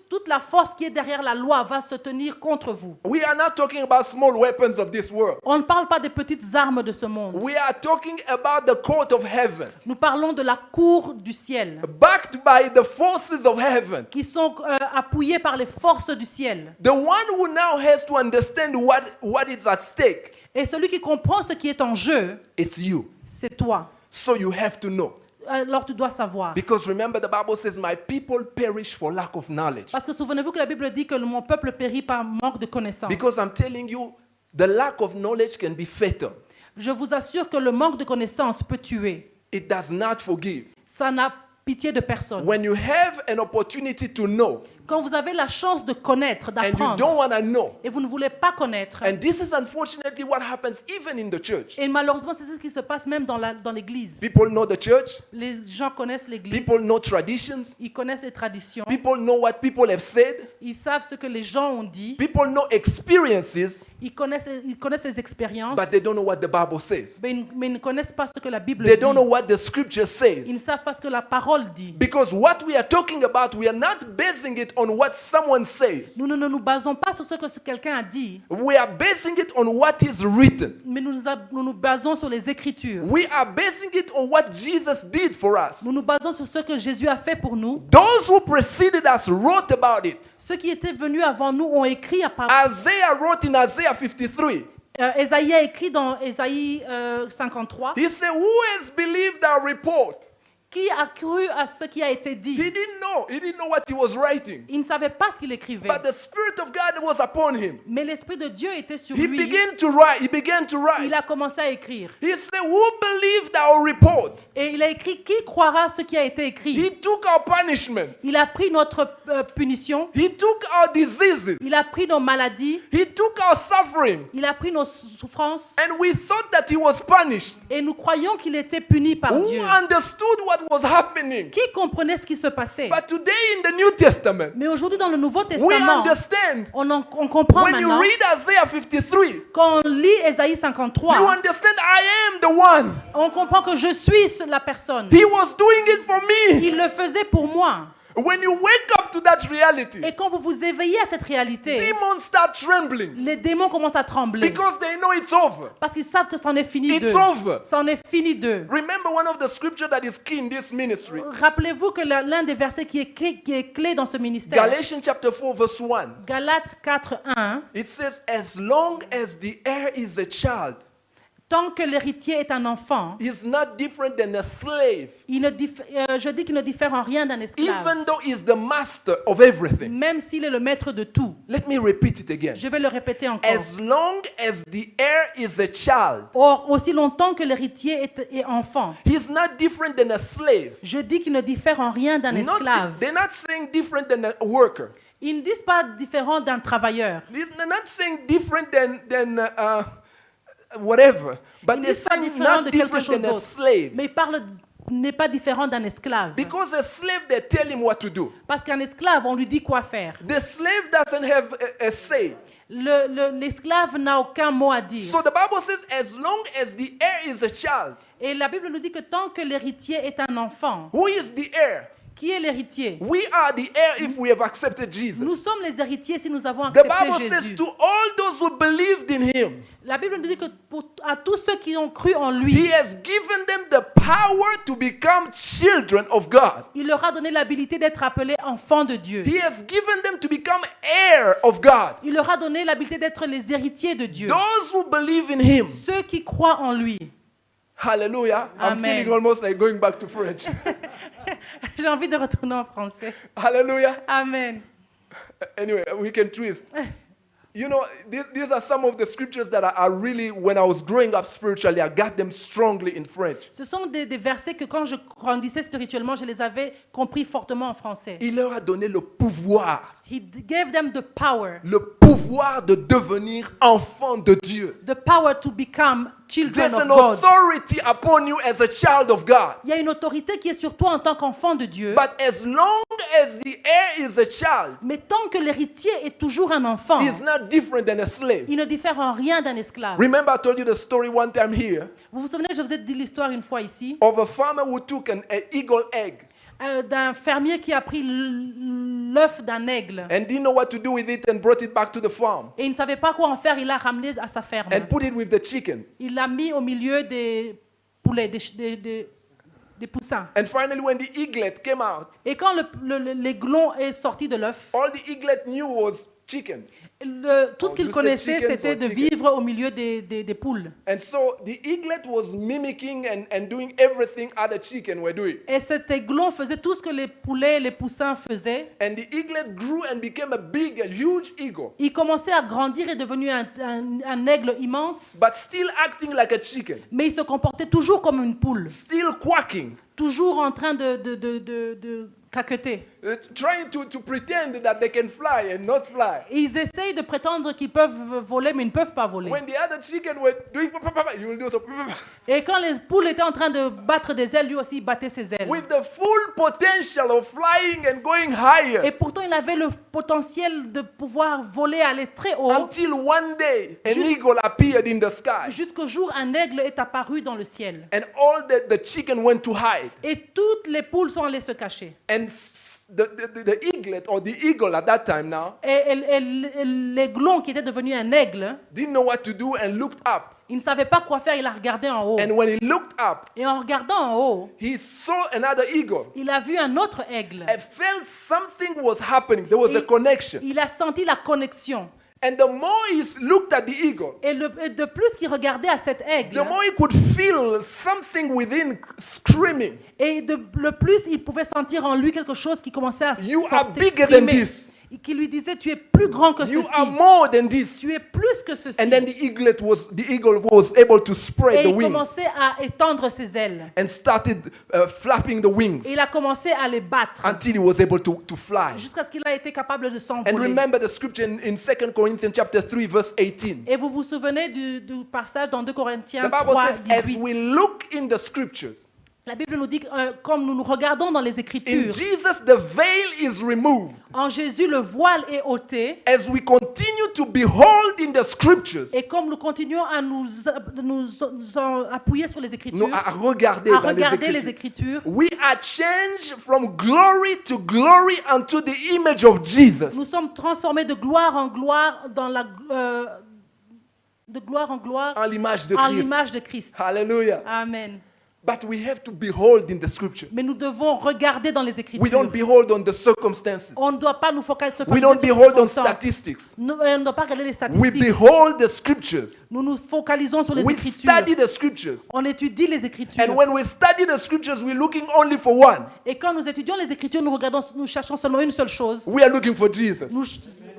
toute la force qui est derrière la loi va se tenir contre vous. We are not talking about small weapons of this world. On ne parle pas des petites armes de ce monde. We are talking about the court of heaven, Nous parlons de la cour du ciel, backed by the forces of heaven. qui sont appuyées par les forces du ciel. The one who now has to understand what is at stake, Et celui qui comprend ce qui est en jeu, it's you. c'est toi. So you have to know. Alors tu dois savoir. Because remember, the Bible says, my people perish for lack of knowledge. Parce que souvenez-vous que la Bible dit que mon peuple périt par manque de connaissance. Because I'm telling you, the lack of knowledge can be fatal. Je vous assure que le manque de connaissance peut tuer. It does not forgive. Ça n'a pitié de personne. When you have an opportunity to know, Quand vous avez la chance de connaître, and you d'apprendre, don't want to know, et vous ne voulez pas connaître, and this is unfortunately what happens even in the church. et malheureusement c'est ce qui se passe même dans l'église. People know the church, Les gens connaissent l'église, people know traditions, ils connaissent les traditions, people know what people have said, ils savent ce que les gens ont dit, people know experiences, ils connaissent les expériences, but they don't know what the Bible says. mais ils ne connaissent pas ce que la Bible They dit. don't know what the scripture Ils ne says. savent pas ce que la parole dit. Because what we are talking about, we are not basing it on what someone says. Nous ne nous basons pas sur ce que quelqu'un a dit, We are basing it on what is written. mais nous nous basons sur les Écritures. We are basing it on what Jesus did for us. Nous nous basons sur ce que Jésus a fait pour nous. Those who preceded us wrote about it. Ceux qui étaient venus avant nous ont écrit à part. Isaiah wrote in Isaiah 53. Ésaïe a écrit dans Ésaïe 53. He said, who has believed our report? Qui a cru à ce qui a été dit? He didn't know. He didn't know what he was writing. Il ne savait pas ce qu'il écrivait. But the Spirit of God was upon him. Mais l'Esprit de Dieu était sur He lui. began to write. He began to write. Il a commencé à écrire. He said, who believed our report? Et il a écrit, qui croira ce qui a été écrit? He took our punishment. Il a pris notre punition. He took our diseases. Il a pris nos maladies. He took our suffering. Il a pris nos souffrances. And we thought that he was punished. Et nous croyons qu'il était puni par Who Dieu. understood what was happening? Qui comprenait ce qui se passait? But today in the New Testament, Mais aujourd'hui, dans le Nouveau we Testament, understand. on comprend When you maintenant. read Isaiah 53, Quand on lit Ésaïe 53, you understand I am the one. on comprend que je suis la personne. He was doing it for me. Il le faisait pour moi. When you wake up to that reality, Et quand vous vous éveillez à cette réalité, demons start trembling les démons commencent à trembler. because they know it's over. Parce qu'ils savent que c'en est fini It's d'eux. over. C'en est fini d'eux. Remember one of the scripture that is key in this ministry. Rappelez-vous que l'un des versets qui est clé dans ce ministère, Galatians chapter 4 verse 1. Galates 4, 1, It says, as long as the heir is a child, tant que l'héritier est un enfant, he's not different than a slave, je dis qu'il ne diffère en rien d'un esclave, even though he's the master of everything. même s'il est le maître de tout. Let me repeat it again. Je vais le répéter encore. As long as the heir is a child, Or, aussi longtemps que l'héritier est enfant, he's not different than a slave. je dis qu'il ne diffère en rien d'un esclave. They're not saying different than a worker. Ils ne disent pas différent d'un travailleur. They're not saying different than whatever. But Ils ne they're disent pas saying différent not de quelque different chose than a d'autre. slave. Mais il n'est pas différent d'un esclave. Because a slave, they tell him what to do. Parce qu'un esclave, on lui dit quoi faire. The slave doesn't have a say. L'esclave n'a aucun mot à dire. So the Bible says, as long as the heir is a child, Et la Bible nous dit que tant que l'héritier est un enfant, who is the heir? qui est l'héritier? We are the heir if we have accepted Jesus. Nous sommes les héritiers si nous avons The accepté Bible says Jésus. to all those who believed in him, La Bible nous dit que à tous ceux qui ont cru en he lui, has given them the power to become children of God. il leur a donné l'habilité d'être appelés enfants de Dieu. He has given them to become heir of God. Il leur a donné l'habilité d'être les héritiers de Dieu. Those who believe in him. Ceux qui croient en lui. Hallelujah. I'm Amen. feeling almost like going back to French. J'ai envie de retourner en français. Hallelujah. Amen. Anyway, we can twist. You know, these are some of the scriptures that are really, when I was growing up spiritually, I got them strongly in French. Ce sont des versets que quand je grandissais spirituellement, je les avais compris fortement en français. Il leur a donné le pouvoir. He gave them the power. Le pouvoir de devenir enfant de Dieu. The power to become children There's of an God. authority upon you as a child of God. Il y a une autorité qui est sur toi en tant qu'enfant de Dieu. But as long as the heir is a child, Mais tant que l'héritier est toujours un enfant, he's not different than a slave. il ne diffère en rien d'un esclave. Remember I told you the story one time here Vous vous souvenez, je vous ai dit l'histoire une fois ici, of a farmer who took an eagle egg d'un fermier qui a pris l'œuf d'un aigle and didn't know what to do with it and brought it back to the farm et il ne savait pas quoi en faire, il l'a ramené à sa ferme. and put it with the chicken. Il l'a mis au milieu des poulets, des poussins. And finally when the eaglet came out, Et quand l'aiglon est sorti de l'œuf, all the eaglet knew was chickens. Tout ce qu'il you say connaissait, chickens c'était or de chicken? vivre au milieu des poules. And so the eaglet was mimicking and doing everything other chicken were doing. Et cet aiglon faisait tout ce que les poulets et les poussins faisaient. And the eaglet grew and became a huge eagle, Il commençait à grandir et devenu un aigle immense, but still acting like a chicken, mais il se comportait toujours comme une poule, still quacking, toujours en train de caqueter. trying to pretend that they can fly and not fly. Et ils essayent de prétendre qu'ils peuvent voler, mais ils ne peuvent pas voler. When the other chicken were doing, you will do so. Et quand les poules étaient en train de battre des ailes, lui aussi il battait ses ailes. With the full potential of flying and going higher. Et pourtant, il avait le potentiel de pouvoir voler, aller très haut, Until one day, an Just- eagle appeared in the sky, jusqu'au jour où un aigle est apparu dans le ciel. and all the chicken went to hide. Et toutes les poules sont allées se cacher. And the eaglet or the eagle at that time now Et l'aiglon, qui était devenu un aigle, didn't know what to do and looked up. il ne savait pas quoi faire, il a regardé en haut. And when he looked up, Et en regardant en haut, he saw another eagle. il a vu un autre aigle. I felt something was happening. There was a Et connection. il a senti la connexion. And the more he looked at the eagle, Et de plus qu'il regardait à cet aigle, the more he could feel something within screaming, et le plus il pouvait sentir en lui quelque chose qui commençait à "You are bigger than s'exprimer, this. et qui lui disait, tu es plus grand que You ceci, are more than this." tu es plus que ceci. And then the eagle was able to spread Et the il wings commençait à étendre ses ailes. and started flapping the wings Et il a commencé à les battre until he was able to fly. jusqu'à ce qu'il a été capable de And s'envoler. remember the scripture in 2 Corinthians chapter 3 verse 18. Et vous vous souvenez du passage dans 2 Corinthiens The Bible 3, says, as 18. we look in the scriptures, La Bible nous dit que comme nous nous regardons dans les in Écritures, Jesus the veil is removed. en Jésus le voile est ôté. As we continue to behold in the scriptures, Et comme nous continuons à nous appuyer sur les Écritures, à regarder à dans regarder les les Écritures, Écritures, we are changed from glory to glory unto the image of Jesus. nous sommes transformés de gloire en gloire de gloire en gloire En l'image de en Christ. l'image de Christ. Hallelujah. Amen. But we have to behold in the scripture. Mais nous devons regarder dans les We Écritures. don't behold on the circumstances. On ne doit pas nous se We focaliser don't sur les behold on circonstances. statistics. On ne doit pas regarder les We statistiques. behold the scriptures. Nous nous focalisons sur les We Écritures. study the scriptures. On étudie les Écritures. And when we study the scriptures, we're looking only for one. Et quand nous étudions les Écritures, nous cherchons seulement une seule chose. We are looking for Jesus.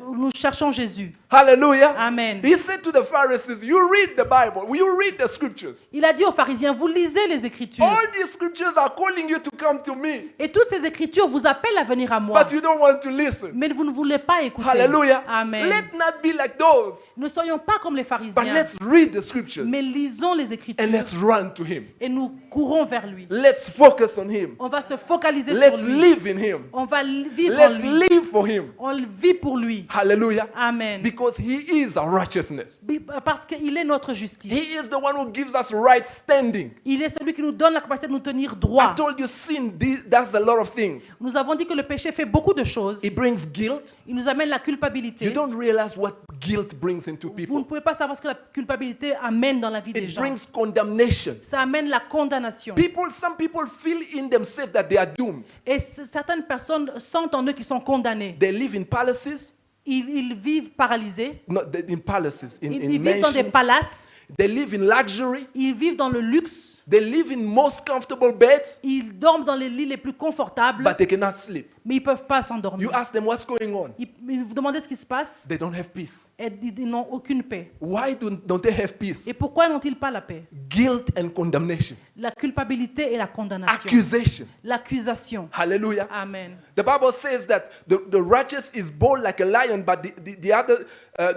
Nous cherchons Jésus. Hallelujah. Amen. He said to the Pharisees, you read the Bible, you read the scriptures. Il a dit aux pharisiens, vous lisez les Écritures. All these scriptures are calling you to come to me, Et toutes ces Écritures vous appellent à venir à moi. but you don't want to listen. Mais vous ne voulez pas écouter. Hallelujah. Amen. Let not be like those, Ne soyons pas comme les but pharisiens. let's read the scriptures Mais lisons les and Écritures. let's run to him. Et nous courons vers lui. Let's focus on him. On va se focaliser Let's sur lui. live in him. On va vivre en Let's lui. live for him. On vit pour lui. Hallelujah. Amen. Because he is our righteousness. Parce qu'il est notre justice. He is the one who gives us right standing. Il est celui qui nous donne la capacité de nous tenir I droit. told you sin does a lot of things. Nous avons dit que le péché fait beaucoup de choses. It brings guilt. Il nous amène la culpabilité. You don't realize what guilt brings into Vous ne people. pouvez pas savoir ce que la culpabilité amène dans la vie des It gens. brings condemnation. Ça amène la condamnation. Some people feel in themselves that they are doomed. Et certaines personnes sentent en eux qu'ils sont condamnés. They live in palaces, Ils vivent paralysés. not in palaces, in Ils vivent dans des mansions. palaces. They live in luxury. Ils vivent dans le luxe. They live in most comfortable beds, Ils dorment dans les lits les plus confortables. but they cannot sleep. Mais ils ne peuvent pas You s'endormir. ask them what's going on. Ils vous demandez ce qui se passe. They don't have peace. Et ils n'ont aucune paix. Why don't they have peace? Et pourquoi n'ont-ils pas la paix? Guilt and condemnation, La culpabilité et la condamnation. accusation. L'accusation. Hallelujah. Amen. The Bible says that the righteous is bold like a lion, but the other,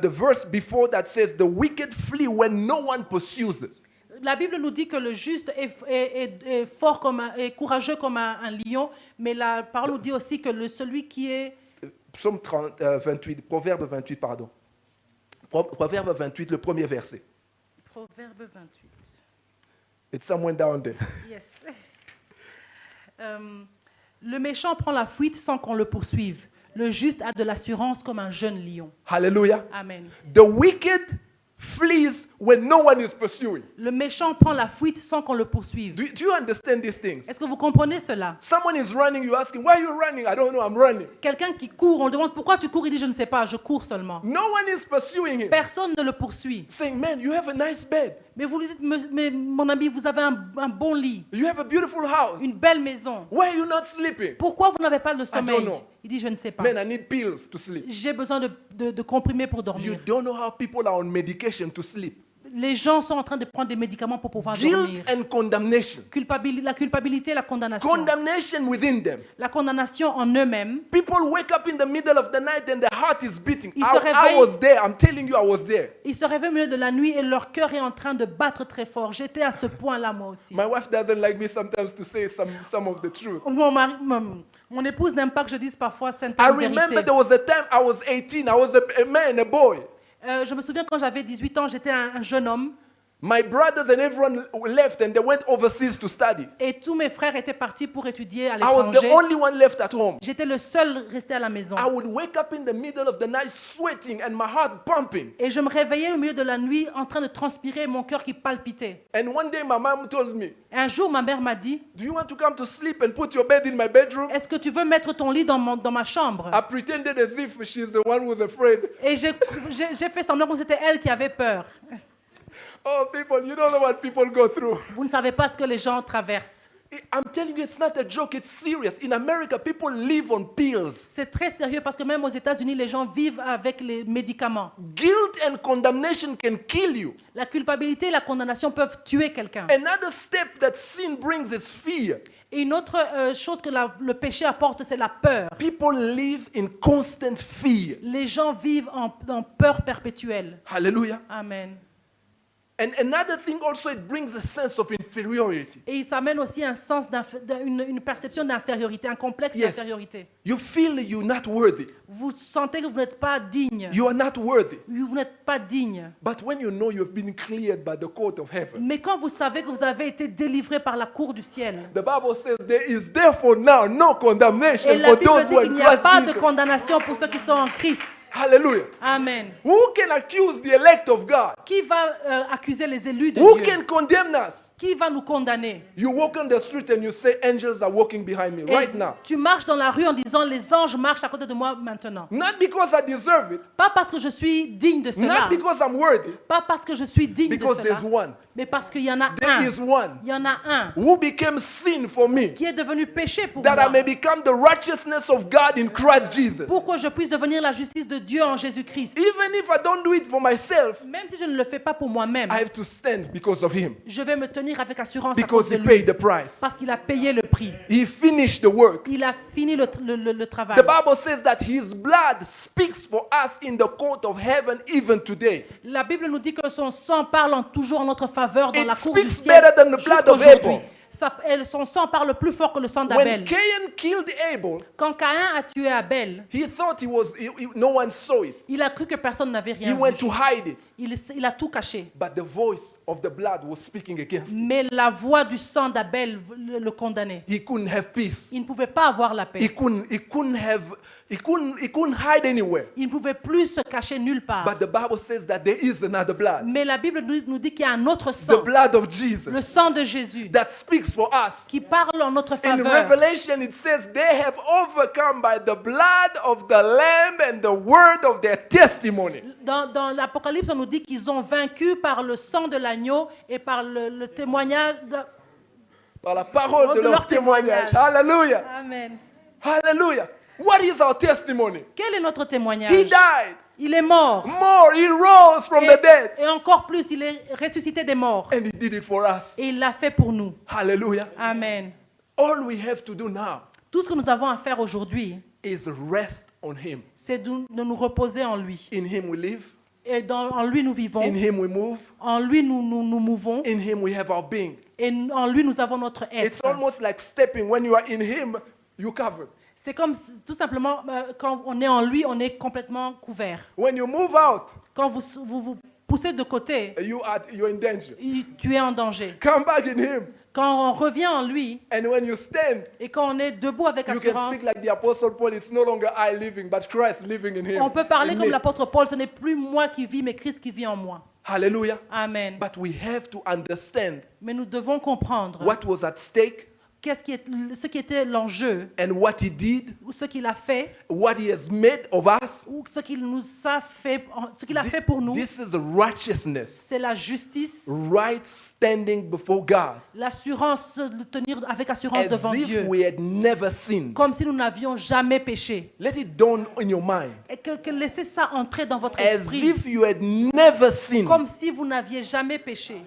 the verse before that says the wicked flee when no one pursues us. La Bible nous dit que le juste est fort est courageux comme un lion, mais la parole nous dit aussi que celui qui est... Psaume 28, Proverbe 28, pardon. Proverbe 28, le premier verset. Proverbe 28. It's somewhere down there. Yes. Le méchant prend la fuite sans qu'on le poursuive. Le juste a de l'assurance comme un jeune lion. Hallelujah. Amen. The wicked flees when no one is pursuing. Le méchant prend la fuite sans qu'on le poursuive. Do you understand these things? Est-ce que vous comprenez cela? Someone is running, you ask him, why are you running? I don't know, I'm running. Quelqu'un qui court, on le demande pourquoi tu cours, il dit je ne sais pas, je cours seulement. No one is pursuing him. Personne ne le poursuit. Saying, man, you have a nice bed. Mais vous lui dites, mais mon ami, vous avez un bon lit, You have a beautiful house. une belle maison. Why are you not sleeping? Pourquoi vous n'avez pas de sommeil? know. Il dit je ne sais pas. Man, I need pills to sleep. J'ai besoin de comprimés pour You dormir. don't know how people are on medication to sleep. Les gens sont en train de prendre des médicaments pour pouvoir Guilt dormir. and condemnation. La culpabilité et la condamnation. Condemnation within them. La condamnation en eux-mêmes. People wake up in the middle of the night and their heart is beating. Ils se I réveillent. was there. I'm telling you, I was there. Ils se réveillent au milieu de la nuit et leur cœur est en train de battre très fort. J'étais à ce point-là moi aussi. My wife doesn't like me sometimes to say some of the truth. Mon épouse n'aime pas que je dise parfois I certaines remember vérités. there was a time I was 18. I was a man, a boy. Je me souviens quand j'avais 18 ans, j'étais un jeune homme My brothers and everyone left and they went overseas to study. et tous mes frères étaient partis pour étudier à I was the l'étranger. only one left at home. J'étais le seul resté à la maison. I would wake up in the middle of the night sweating and my heart pumping. Et je me réveillais au milieu de la nuit en train de transpirer, mon cœur qui palpitait. And one day my mom told me, Et un jour, ma mère m'a dit, do you want to come to sleep and put your bed in my bedroom? est-ce que tu veux mettre ton lit dans ma chambre? I pretended as if she's the one who's afraid. Et j'ai fait semblant que c'était elle qui avait peur. Oh, people, you don't know what people go through. Vous ne savez pas ce que les gens traversent. I'm telling you, it's not a joke, it's serious. In America, people live on pills. C'est très sérieux parce que même aux États-Unis, les gens vivent avec les médicaments. Guilt and condemnation can kill you. La culpabilité et la condamnation peuvent tuer quelqu'un. Another step that sin brings is fear. Et une autre chose que le péché apporte, c'est la peur. People live in constant fear. Les gens vivent en peur perpétuelle. Hallelujah. Amen. And another thing also, it brings a sense of inferiority. Et ça amène aussi un sens une perception d'infériorité, un complexe Yes. d'infériorité. You feel you're not worthy. Vous sentez que vous n'êtes pas digne. You are not worthy. Vous n'êtes pas digne. But when you know you've been cleared by the court of heaven, Mais quand vous savez que vous avez été délivré par la cour du ciel, the Bible says there is therefore now no condemnation et la for Bible those dit who are qu'il in n'y a Christ pas de Jesus. condamnation pour ceux qui sont en Christ. Hallelujah. Amen. Who can accuse the elect of God? Qui va accuser les élus de Who Dieu? can condemn us? Qui va nous condamner? You walk on the street and you say angels are walking behind me Et right now. tu marches dans la rue en disant les anges marchent à côté de moi maintenant. Not because I deserve it, Pas parce que je suis digne de cela. not because I'm worthy, Pas parce que je suis digne de because cela. there's one. Mais parce qu'il y en a There un. is one Il y en a un who became sin for me, qui est devenu péché pour that I moi. may become the righteousness of God in Christ Jesus. Pour que je puisse devenir la justice de Dieu en Jésus-Christ. Even if I don't do it for myself, Même si je ne le fais pas pour moi-même, I have to stand because of him, je vais me tenir avec assurance à because cause de he lui. paid the price. Parce qu'il a payé le prix. He finished the work. Il a fini le travail. The Bible says that his blood speaks for us in the court of heaven even today. La Bible nous dit que son sang parle toujours en notre faveur dans It la cour du speaks ciel better than the blood of jusqu'aujourd'hui. Abel. Son sang parle plus fort que le sang When d'Abel. Cain killed Abel, Quand Caïn a tué Abel, he thought no one saw it. il a cru que personne n'avait He rien went vu. to hide it. Il a tout caché. But the voice of the blood was speaking against him. Mais la voix du sang d'Abel le condamnait. He couldn't have peace. Il ne pouvait pas avoir la paix. He couldn't hide anywhere. Il ne pouvait plus se cacher nulle part. But the Bible says that there is another blood. Mais la Bible nous dit qu'il y a un autre The sang, blood of le Jesus sang de Jésus, that speaks for us. qui parle en notre In faveur. Revelation, it says they have overcome by the blood of the Lamb and the word of their testimony. Dans l'Apocalypse, on nous dit qu'ils ont vaincu par le sang de l'agneau et par le témoignage. Par la parole de leur témoignage. Hallelujah. Amen. Hallelujah. What is our testimony? Quel est notre He témoignage? died. Il est mort. More, he rose from the dead. Et encore plus, il est ressuscité des morts. And he did it for us. Et il l'a fait pour nous. Hallelujah. Amen. All we have to do now Tout ce que nous avons à faire aujourd'hui, is rest on him. c'est de nous reposer en lui. In him we live. Et en lui, nous vivons. In him we move. En lui, nous mouvons. In him we have our being. Et en lui, nous avons notre It's être. almost like stepping. When you are in him, you're covered. C'est comme tout simplement, quand on est en lui, on est complètement couvert. When you move out, Quand vous poussez de côté, you're in danger. tu es en danger. Come back in him. Quand on revient en lui, And when you stand, et quand on est debout avec you can assurance, speak like the Apostle Paul. It's no longer I living, but Christ living in him. on peut parler in comme me. l'apôtre Paul, ce n'est plus moi qui vis, mais Christ qui vit en moi. Hallelujah. Amen. But we have to understand Mais nous devons comprendre what was at stake ce qui était l'enjeu, and what he did, ou ce qu'il a fait, what he has made of us. ou ce qu'il a fait pour nous. This is righteousness, C'est la justice, right standing before God, l'assurance, de tenir avec assurance as devant if Dieu, we had never sinned. comme si nous n'avions jamais péché. Let it dawn in your mind, Et que laissez ça entrer dans votre as esprit, if you had never sinned. comme si vous n'aviez jamais péché.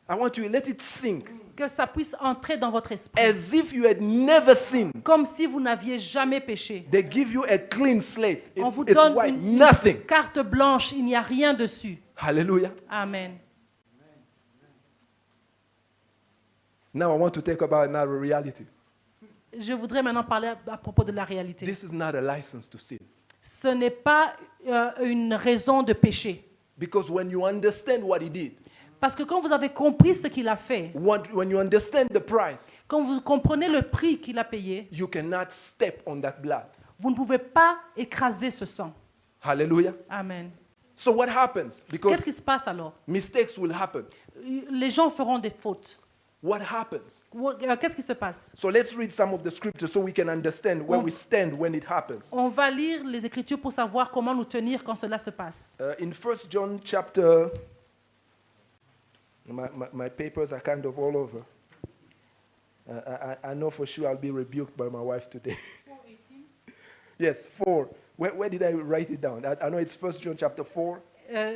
I want you to let it sink, Que ça puisse entrer dans votre esprit, as if you had never sinned. comme si vous n'aviez jamais péché. They give you a clean slate. On It's, vous it's donne white, une nothing. carte blanche, il n'y a rien dessus. Hallelujah. Amen. Now I want to talk about another reality. Je voudrais maintenant parler à propos de la réalité. This is not a license to sin. Ce n'est pas une raison de pécher. Because when you understand what he did, Parce que quand vous avez compris ce qu'il a fait, when you understand the price, quand vous comprenez le prix qu'il a payé, you cannot step on that blood. vous ne pouvez pas écraser ce sang. Hallelujah. Amen. So what happens? Because Qu'est-ce qui se passe alors? mistakes will happen. Les gens feront des fautes. What happens? Qu'est-ce qui se passe? So let's read some of the scriptures so we can understand where we stand when it happens. On va lire les Écritures pour savoir comment nous tenir quand cela se passe. In 1 John chapter, my papers are kind of all over. I know for sure I'll be rebuked by my wife today. Yes, 4. Where did I write it down? I know it's 1 John chapter 4.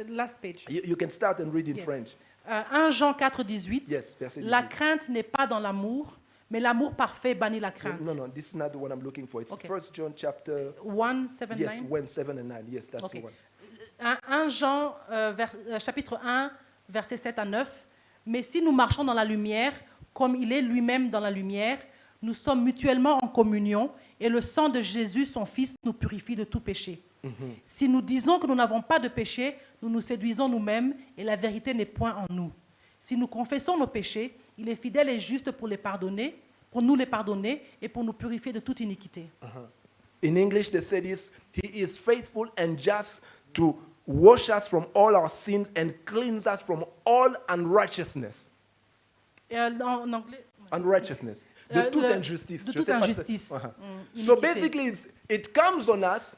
Last page. You can start and read in Yes. French. 1 Jean 4, 18. Yes, verset La 18. crainte n'est pas dans l'amour, mais l'amour parfait bannit la crainte. No, this is not the one I'm looking for. It's Okay. 1 John chapter, 1, 7, yes, 9. 1, 7 and 9. Yes, that's Okay. the one. 1 Jean, chapitre 1, versets 7 à 9. Mais si nous marchons dans la lumière, comme il est lui-même dans la lumière, nous sommes mutuellement en communion et le sang de Jésus, son Fils, nous purifie de tout péché. Si nous disons que nous n'avons pas de péché, nous nous séduisons nous-mêmes et la vérité n'est point en nous. Si nous confessons nos péchés, il est fidèle et juste pour nous les pardonner et pour nous purifier de toute iniquité. In English, they say this, he is faithful and just to wash us from all our sins and cleanse us from all unrighteousness. Et en anglais, Unrighteousness. De toute le- injustice. de Je toute sais pas si- injustice. So Iniquité. basically, it comes on us.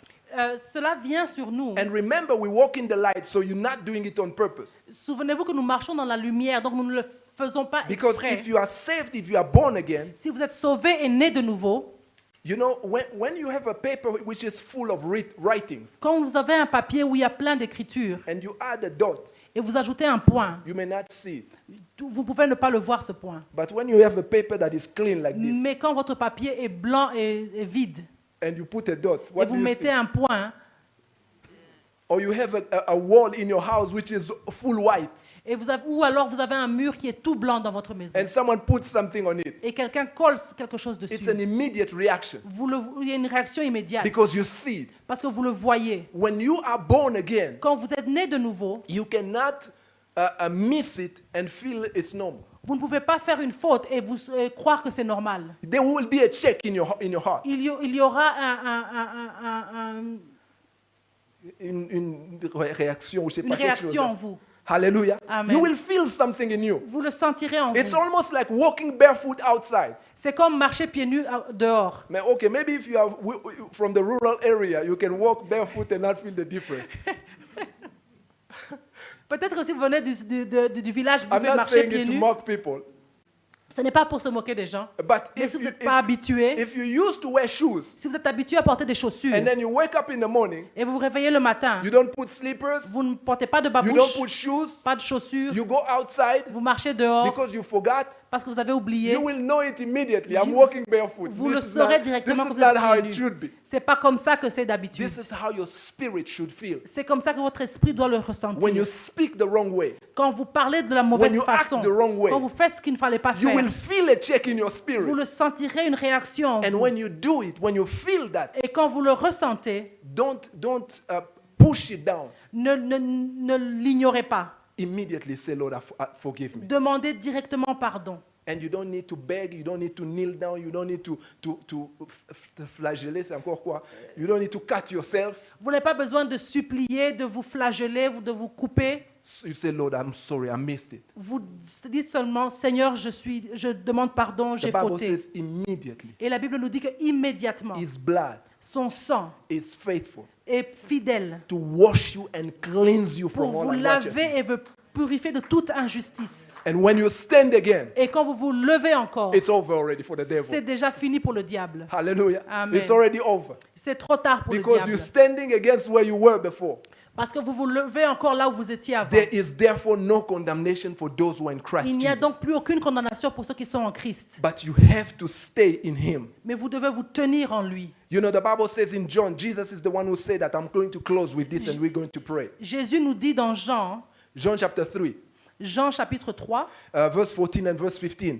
Cela vient sur nous. And remember, we walk in the light, so you're not doing it on purpose. Souvenez-vous que nous marchons dans la lumière, donc nous ne le faisons pas Because exprès. if you are saved, if you are born again, Si vous êtes sauvé et né de nouveau, you know, when you have a paper which is full of writing, quand vous avez un papier où il y a plein d'écritures and you add a dot, et vous ajoutez un point, you may not see it. vous pouvez ne pas le voir ce point. But when you have a paper that is clean like this, Mais quand votre papier est blanc et vide and you put a dot, et what vous do you mettez see? un point Or you have a wall in your house which is full white, ou alors vous avez un mur qui est tout blanc dans votre maison and someone puts something on it. et quelqu'un colle quelque chose It's dessus. an immediate reaction Il y a une réaction immédiate because you see it. parce que vous le voyez. When you are born again, Quand vous êtes né de nouveau, you cannot miss it and feel it's normal. vous ne pouvez pas faire une faute et vous croire que c'est normal. There will be a check in your heart. Il y aura Une réaction, je sais une pas, quelque chose. réaction en vous. Hallelujah. Amen. You will feel something in you. Vous le sentirez en It's vous. almost like walking barefoot outside. C'est comme marcher pieds nus dehors. Mais okay, maybe if you are from the rural area, you can walk barefoot and not feel the difference. Peut-être que si vous venez du village, vous I'm pouvez not marcher saying pieds it to nus. mock people, Ce n'est pas pour se moquer des gens. but Mais if si vous you, n'êtes pas habitué, if you used to wear shoes si vous êtes habitué à porter des chaussures and then you wake up in the morning, et vous vous réveillez le matin, you don't put slippers, vous ne portez pas de you don't babouche, put shoes, pas de chaussures, you go outside vous marchez dehors because you forgot, parce que vous avez oublié. you will know it immediately. I'm You- walking barefoot. Vous le This is saurez not, directement this que is vous êtes not how pieds it nus. should be. C'est pas comme ça que c'est d'habitude. This is how your spirit should feel. C'est comme ça que votre esprit doit le When you ressentir. speak the wrong way, Quand vous parlez de la when mauvaise you act façon, the wrong way, quand vous faites ce qu'il ne fallait pas you faire, will feel a check in your vous spirit. le sentirez une réaction en And vous. when you do it, when you feel that, Et quand vous le ressentez, don't push it down. ne l'ignorez pas. Immediately say, Lord, forgive me. Demandez directement pardon. And you don't need to beg, you don't need to kneel down, you don't need to flageller, c'est encore quoi? You don't need to cut yourself. Vous n'avez pas besoin de supplier, de vous flageller, de vous couper. So you say, Lord, I'm sorry, I missed it. Vous dites seulement, Seigneur, je demande pardon, The j'ai Bible fauté. says immediately. Et la Bible nous dit que immédiatement, His blood son sang is faithful est fidèle to wash you and cleanse you pour from vous all laver unrighteousness. et vous purifier de toute injustice. And when you stand again, Et quand vous vous levez encore, it's over already for the c'est devil. déjà fini pour le diable. Hallelujah. Amen. It's already over. C'est trop tard pour le Because diable. you're standing against where you were before. Parce que vous vous levez encore là où vous étiez avant. There is therefore no condemnation for those who are in Christ Il n'y a Jesus. donc plus aucune condamnation pour ceux qui sont en Christ. But you have to stay in Him. Mais vous devez vous tenir en lui. You know, the Bible says in John, Jesus is the one who said that I'm going to close with this and we're going to pray. Jésus nous dit dans John chapter 3, Jean chapitre 3, verse 14 and verse 15.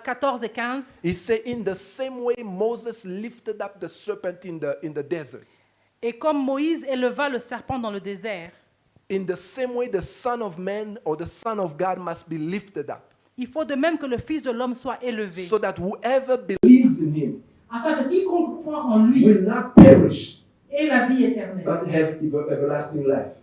14 et 15. He said, in the same way Moses lifted up the serpent in the desert, Et comme Moïse éleva le serpent dans le désert, in the same way the Son of Man or the Son of God must be lifted up, il faut de même que le Fils de l'homme soit élevé, so that whoever believes in Him afin que quiconque croit en lui will not perish, ait la vie éternelle. but have everlasting life.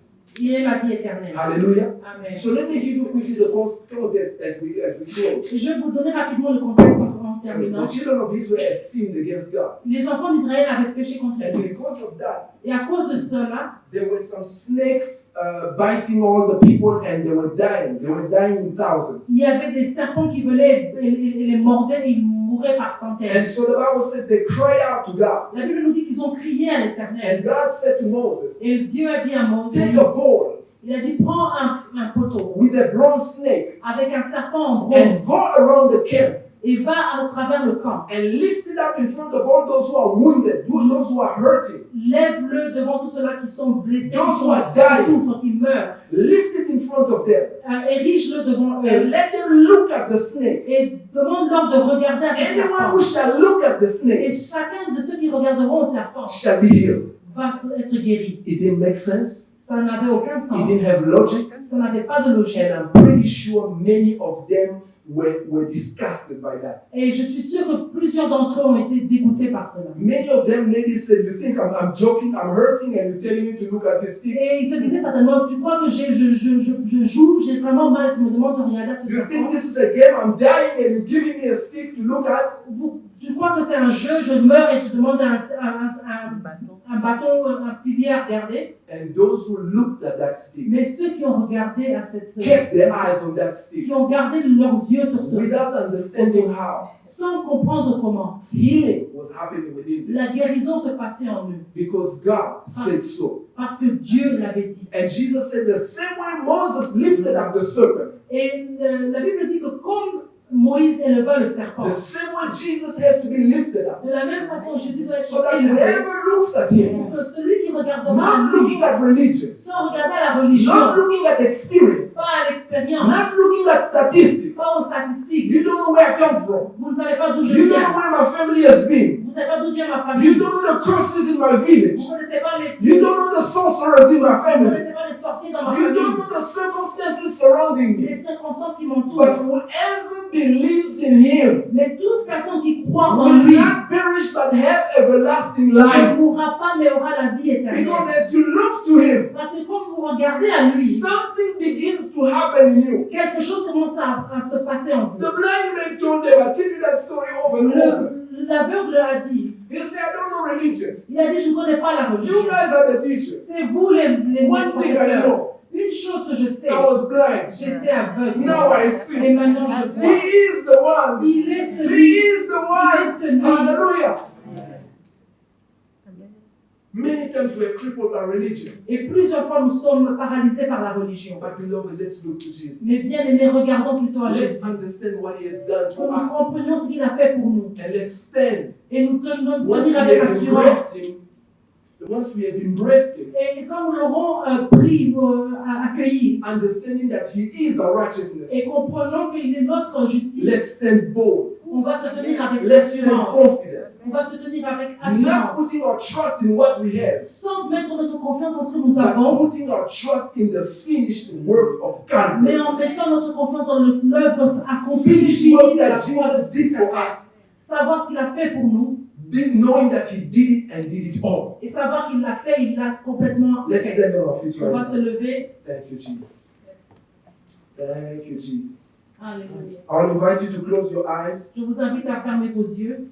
Il ait la vie éternelle. Hallelujah. Amen. So let me give you quickly the context as we close. Et je vais vous donner rapidement le contexte en terminant. The children of Israel had sinned against God. Les enfants d'Israël avaient péché contre And Dieu. because of that, Et à cause de cela, there were some snakes biting all the people and they were dying. They were dying in thousands. il y avait des serpents qui venaient et les mordaient et ils mouraient par And centaines. so the Bible says they cried out to God. La Bible nous dit qu'ils ont crié à l'Éternel. And God said to Moses, Et Dieu a dit à Moïse, take a bowl il a dit, prends un poteau with a bronze snake avec un serpent en and bronze go around the camp et va à travers le camp. and lift it up in front of all those who are wounded, those who are hurting. Lève-le devant tous ceux-là qui sont blessés, qui Those who are qui dying. souffrent, qui meurent. Lift it in front of them Érige-le devant and eux. let them look at the snake. Et demande-leur de regarder à ce Anyone who serpent. shall look at the Et snake chacun de ceux qui regarderont au serpent shall be healed. va être guéri. It didn't make sense. Ça n'avait aucun It sens. didn't have logic. Ça n'avait pas de logique. And I'm pretty sure many of them were disgusted by that. Et je suis sûre que plusieurs d'entre eux ont été dégoûtés par cela. Many of them maybe said, you think I'm joking, I'm hurting, and you're telling me to look at this thing? Et ils se disaient certainement, tu crois que je joue, j'ai vraiment mal, tu me demandes de regarder à ce You think serpent. this is a game, I'm dying, and you're giving me a stick to look at? Tu crois que c'est un jeu, je meurs et tu demandes un bâton, un pilier à regarder. And those who looked at that stick Mais ceux qui ont regardé à cette kept their eyes on that stick qui ont gardé leurs yeux sur ce without understanding how. sans comprendre comment Healing was happening within them la guérison se passait en eux. because God said so. Parce que Dieu l'avait dit. And Jesus said, the same way Moses lifted up the serpent, Et la Bible dit que comme Moïse éleva le serpent, the same way Jesus has to be lifted up. de la même façon Jésus doit So être that élevé. whoever looks at him, Pour que celui qui regardera à not lui, looking at religion, sans regarder à la religion, not looking at experience, pas à l'expérience, not looking at statistics, pas aux statistiques, you don't know where I come from, vous ne savez pas d'où je you don't know viens, where my family has been, vous ne savez pas d'où vient ma you famille, don't know the curses in my village, vous ne connaissez pas you don't know the sorcerers in my vous ne family, connaissez pas les sorciers dans ma you don't famille, know the circumstances surrounding me, les circonstances qui but m'entourent. whoever believes in him Mais toute personne qui croit en will lui not perish but have everlasting ne life. mourra pas mais aura la vie éternelle. Because as you look to him, Parce que quand vous regardez à lui, something begins to happen in you. quelque chose commence à se passer en vous. The blind man told them, I tell you that story over and over. L'aveugle a dit, He said, I don't know religion. il a dit, je ne connais pas la religion. You guys are the teachers. C'est vous les One thing I professeurs. know, Une chose que je sais, I was blind. j'étais aveugle. Now I see. Et maintenant je He vois. is the one. Il est He celui. is the one. Il est celui. Hallelujah. Many times we are crippled by religion. Et plusieurs fois nous sommes paralysés par la religion. But beloved, let's look to Jesus. Mais bien aimés, regardons plutôt à Let's Jésus. understand what he has done Que for nous us. comprenions ce qu'il a fait pour nous. And let's stand. Et nous tenons Once we tenir avec have assurance. embraced him, once we have embraced him, Et quand nous l'aurons pris, accueilli, understanding that he is our righteousness, et comprenons qu'il est notre justice, let's stand bold On va se tenir avec Let's stand assurance. confident. On va se tenir avec Not assurance. putting our trust in what we have, Sans mettre notre confiance en ce que nous but avons, putting our trust in the finished work of mais Calvary. en mettant notre confiance dans l'œuvre accomplie Finished work finie de la that croix. Jesus did for us, Savoir ce qu'il a fait pour nous knowing that He did it and did it all. et savoir qu'il l'a fait, il l'a complètement Let's fait. stand on our feet On va right se now. lever. Thank you, Jesus. Thank you, Jesus. Alléluia. I'll invite you to close your eyes Je vous invite à fermer vos yeux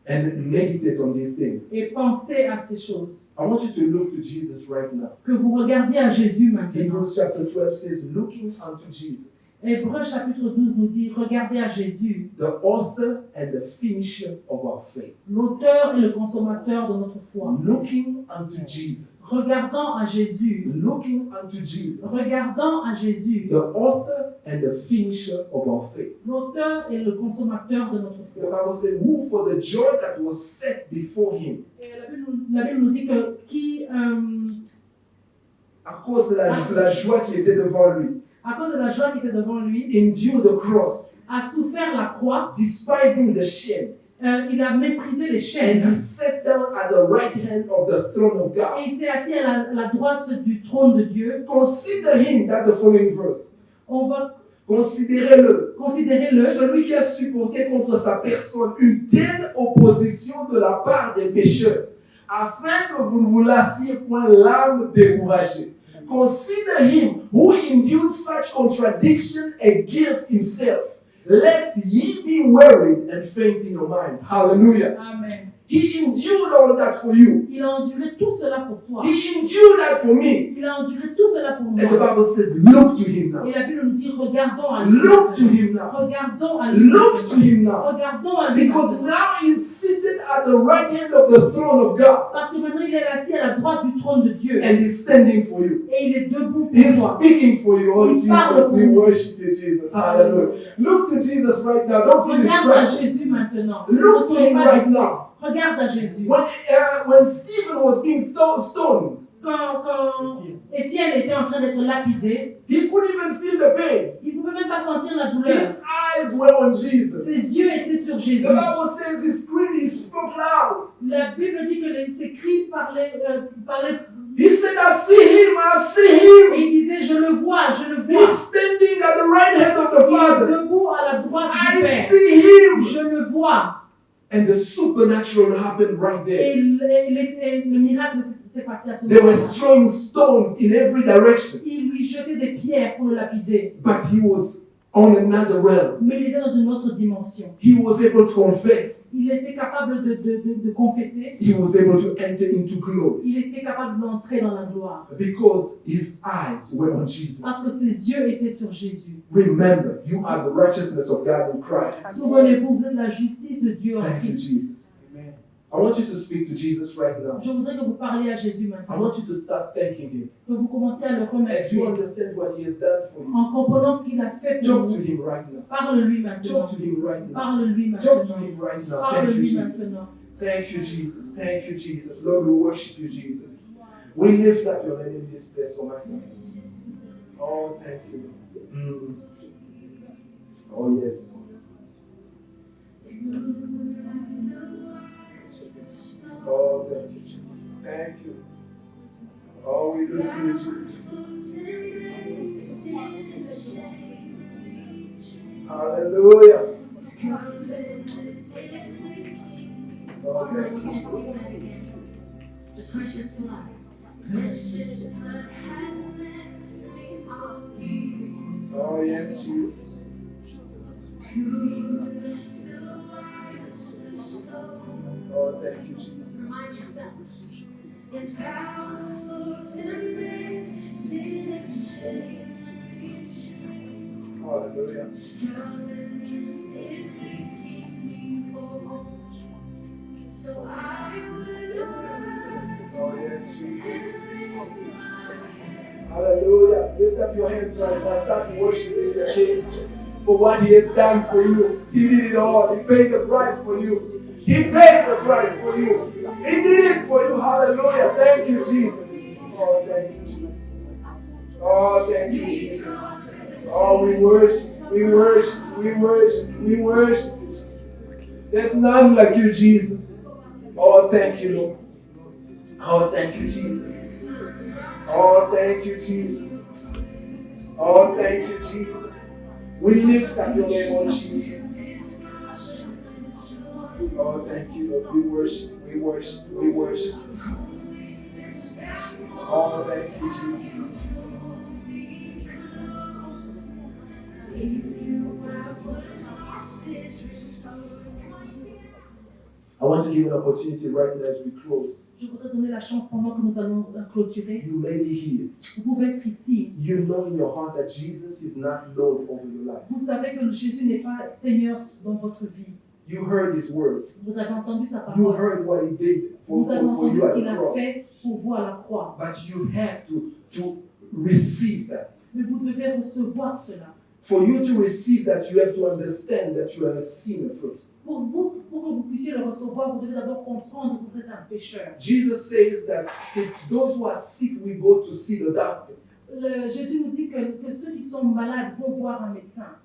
and meditate on these things. et penser à ces choses. I want you to look to Jesus right now. Que vous regardiez à Jésus maintenant. Hebrews chapter 12 says, looking unto Jesus, Hébreux chapitre 12 nous dit, regardez à Jésus, the author and the finisher of our faith. l'auteur et le consommateur de notre foi. Looking unto Jesus. Regardant à Jésus, Looking unto Jesus, regardant à Jésus, the author and the finisher of our faith. l'auteur et le consommateur de notre The foi. Bible says, who for the joy that was set before him, Et la Bible nous dit que qui, à cause de la joie qui était devant lui, à cause de la joie qui était devant lui, endured the cross, a souffert la croix, despising the shame, il a méprisé les and chaînes he sat down at the right hand of the throne of God. et il s'est assis à la droite du trône de Dieu. Consider him, that's the following verse. On va Considérez-le, considérer celui qui a supporté contre sa personne une telle opposition de la part des pécheurs, afin que vous ne vous lassiez point l'âme découragée. Consider him who endured such contradiction against himself, lest ye be worried and faint in your minds. Hallelujah. Amen. He endured all that for you. Il a enduré tout cela pour toi. He endured that for me. Il a enduré tout cela pour And the moi. Bible says, look to him now. Et la Bible nous dit, regardons à lui. Look to him now. Regardons à lui. Look to him now. Regardons à lui. Because maintenant. now he's seated at the right hand of the throne of God. Parce que maintenant il est assis à la droite du trône de Dieu. And he's standing for you. Et il est debout pour He's toi. speaking for you. Oh, Il parle Jesus, pour we nous. worship you, Jesus. Hallelujah. Look to Jesus right now. Don't be Regarde à distracted. Jésus maintenant. Look to Ne sois him pas right distrait. now. Regarde à Jésus. When Stephen was being stoned, Quand Étienne était en train d'être lapidé, he couldn't even feel the pain. il ne pouvait même pas sentir la douleur. His eyes were on Jesus. Ses yeux étaient sur Jésus. The Bible says he screamed, he spoke loud. La Bible dit que ses cris parlaient. He said, I see him, I see Et him. il disait, je le vois, je le He's vois. standing at the right hand of the Il est Father. debout à la droite du I Père. see him. Je le vois. And the supernatural happened right Et there. le miracle s'est passé à ce They were moment-là. throwing stones in every direction. Il lui jetait des pierres pour le lapider. But he was on another realm. Mais il était dans une autre dimension. He was able to confess. Il était capable de confesser. He was able to enter into glory. Il était capable d'entrer dans la gloire. Because his eyes were on Jesus. Parce que ses yeux étaient sur Jésus. Remember, you are the righteousness of God in Christ. Souvenez-vous, vous êtes la justice de Dieu en Thank you, Christ. Jesus. I want you to speak to Jesus right now. Je voudrais que vous parliez à Jésus I maintenant. want you to start thanking him. Que vous commenciez à le As remercier. you understand what he has done for you, En comprenant ce qu'il a fait pour talk to vous. him right now. Parle-lui maintenant. Talk to him right now. Parle-lui Talk to maintenant. him right now. Thank you, Parle-lui Jesus. maintenant. Thank you, Jesus. Thank you, Jesus. Lord, we worship you, Jesus. We lift up your name in this place, oh my God. Oh, thank you. Oh, yes. Oh, thank you, Jesus. Thank you. Oh, we look to you, Jesus. Hallelujah. Oh, thank you, Jesus. The precious blood has left me off you. Oh, yes, Jesus. Oh, thank you, Jesus. Remind yourself, it's powerful to make sin and shame. Hallelujah. Is making me whole. So I will Oh, yes, Jesus. Hallelujah. Lift up your hands right now. Start worshiping the King for what he has done for you. He did it all. He paid the price for you. He paid the price for you. He did it for you. Hallelujah. Thank you, Jesus. Oh, thank you, Jesus. Oh, thank you, Jesus. Oh, we worship, we worship, we worship, We worship you, Jesus. There's none like you, Jesus. Oh, thank you, Lord. Oh, thank you, Jesus. Oh, thank you, Jesus. Oh, thank you, Jesus. We lift up your name, oh Jesus. Oh, thank you, Lord. We worship, we worship, we worship. Oh, thank you, Jesus. I want to give an opportunity right now as we close. Je voudrais donner la chance pendant que nous allons clôturer. You may be here. Vous pouvez être ici. You know in your heart that Jesus is not Lord over your life. Vous savez que Jésus n'est pas Seigneur dans votre vie. You heard his words. Vous avez entendu sa You parole. heard what he did for Vous avez entendu you ce at qu'il the a cross. fait pour vous à la croix. But you have to receive that. Mais vous devez recevoir cela. For you to receive that, you have to understand that you are a sinner first. Pour que vous puissiez le recevoir, vous devez d'abord comprendre que vous êtes un pécheur. Jesus says that it's those who are sick will go to see the doctor. Jésus nous dit que ceux qui sont malades vont voir un médecin.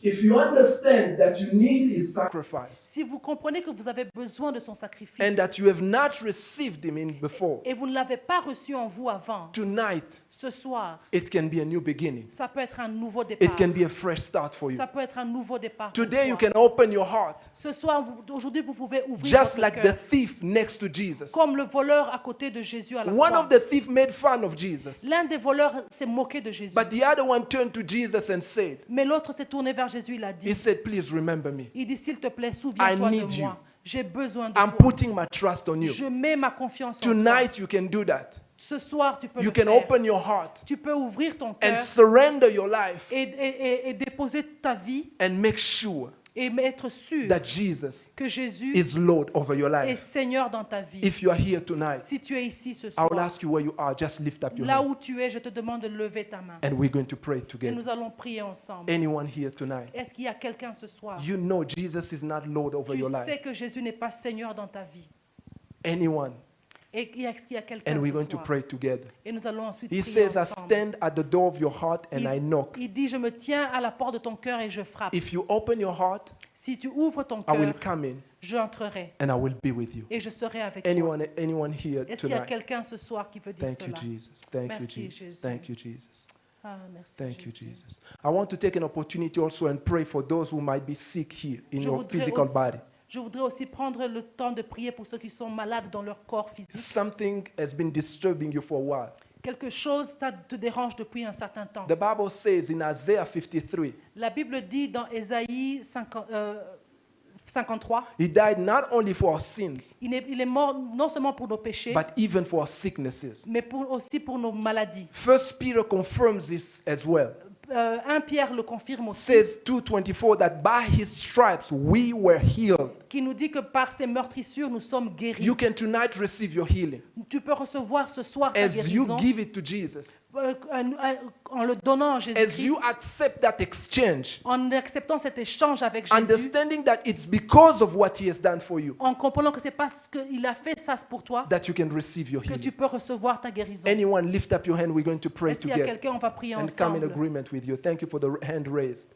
If you understand that you need his sacrifice Si vous comprenez que vous avez besoin de son sacrifice and that you have not received him in before, et vous ne l'avez pas reçu en vous avant, tonight ce soir, it can be a new beginning. ça peut être un nouveau départ. It can be a fresh start for you. Ça peut être un nouveau départ. pour Today you toi. can open your heart Ce soir, aujourd'hui, vous pouvez ouvrir just votre like the cœur. thief next to Jesus. Comme le voleur à côté de Jésus à la One croix. of the thieves made fun of Jesus, L'un des voleurs s'est moqué de Jésus. but the other one turned to Jesus and said, Mais l'autre s'est tourné vers Jésus, il a he dit, said, please remember me. il dit, s'il te plaît, souviens-toi I de need you. moi. J'ai besoin de I'm toi. putting my trust on you. Je mets ma confiance en toi. Tonight you can do that. Ce soir, tu peux You le can faire. open your heart Tu peux ouvrir ton and cœur surrender your life et déposer ta vie and make sure et être sûr that Jesus que Jésus is Lord over your est life. Seigneur dans ta vie. If you are here tonight, Si tu es ici ce I soir, will ask you where you are. Just lift up your là hand où tu es, je te demande de lever ta main. and we're going to pray Et together. nous allons prier ensemble. Anyone here tonight? Est-ce qu'il y a quelqu'un ce soir? You know Jesus is not Lord over Tu your sais life. que Jésus n'est pas Seigneur dans ta vie. Anyone? Et est-ce qu'il y a quelqu'un And we're ce going to soir? pray together. Et nous allons ensuite He prier says, I ensemble. stand at the door of your heart and I knock. Il dit, je me tiens à la porte de ton cœur et je frappe. If you open your heart, Si tu ouvres ton I will cœur, come in j'entrerai and I will be with you. et je serai avec toi. Anyone here Est-ce qu'il y a tonight? quelqu'un ce soir qui veut dire Thank you, cela? Jesus. Thank you, Merci, Jesus. Jésus. Thank you, Jesus. Ah, merci, Thank you, Jésus. Jesus. I want to take an opportunity also and pray for those who might be sick here in Je your voudrais physical aussi- body. Je voudrais aussi prendre le temps de prier pour ceux qui sont malades dans leur corps physique. Something has been disturbing you for a while. Quelque chose te dérange depuis un certain temps. The Bible says in Isaiah 53, La Bible dit dans Ésaïe 53, He died not only for our sins, il est mort non seulement pour nos péchés, but even for our sicknesses. mais aussi pour nos maladies. First Peter confirms this as well. 1 Pierre le confirme aussi, Says 2:24 that by his stripes we were healed. qui nous dit que par ses meurtrissures, nous sommes guéris. You can tonight receive your healing Tu peux recevoir ce soir ta as you guérison give it to Jesus. En le donnant à As Jésus-Christ, you accept that exchange, en acceptant cet échange avec Jésus, understanding that it's because of what he has done for you en comprenant que c'est parce qu'il a fait ça pour toi that you can receive your que tu healing. peux recevoir ta guérison. Anyone lift up your hand, we're going to pray Est-ce qu'il y a together quelqu'un, on va prier and come in ensemble. agreement with you. Thank you for the hand raised.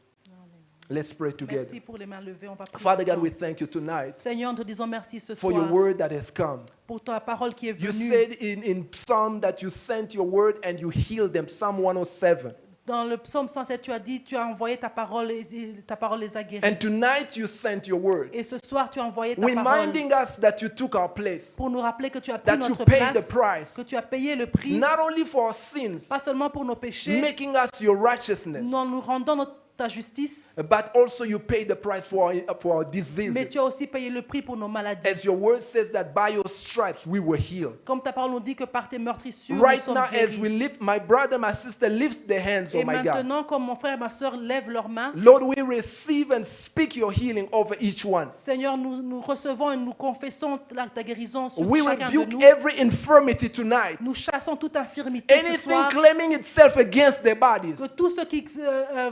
Let's pray together. Merci pour les mains levées, on va prier Father God, ensemble. we thank you tonight Seigneur, nous te disons merci ce for your soir word that has come. pour ta parole qui est You venue. said in Psalm that you sent your word and you healed them. Psalm 107. Dans le psaume 107, tu as dit, tu as envoyé ta parole et ta parole les a guéris. And tonight you sent your word, Et ce soir, tu as envoyé ta parole reminding us that you took our place, pour nous rappeler que tu as that pris you notre paid place, the price, que tu as payé le prix, not only for our sins, pas seulement pour nos péchés, making us your righteousness, en nous rendant ta justice, but also you paid the price for our mais diseases. tu as aussi payé le prix pour nos maladies. As your word says that by your stripes we were healed. Comme ta parole nous dit que par tes meurtrissures, Right nous sommes now, as we guéris. lift, my brother, my sister lifts their hands, Et oh my God. maintenant, comme mon frère et ma soeur lèvent leurs mains, Lord, we receive and speak your healing over each one. Seigneur, nous recevons et nous confessons ta guérison sur We chacun de rebuke nous. every infirmity tonight. Nous chassons toute infirmité ce Anything soir. claiming itself against their bodies. Que tout ce qui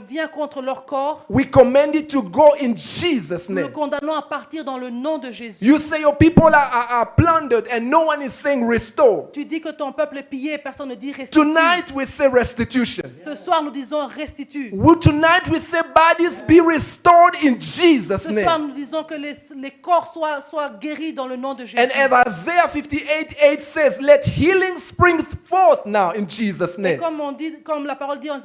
vient contre contre leur corps, we command it to go in Jesus' nous le name. condamnons à partir dans le nom de Jésus. You say your people are plundered and no one is saying restore. Tu dis que ton peuple est pillé et personne ne dit restitue. Tonight we say restitution. Ce soir, nous disons restitue. Tonight we say bodies be restored in Jesus' Ce soir, name. nous disons que les corps soient guéris dans le nom de Jésus. And as Isaiah 58:8 says, let healing spring forth now in Jesus' Et name. comme la parole dit en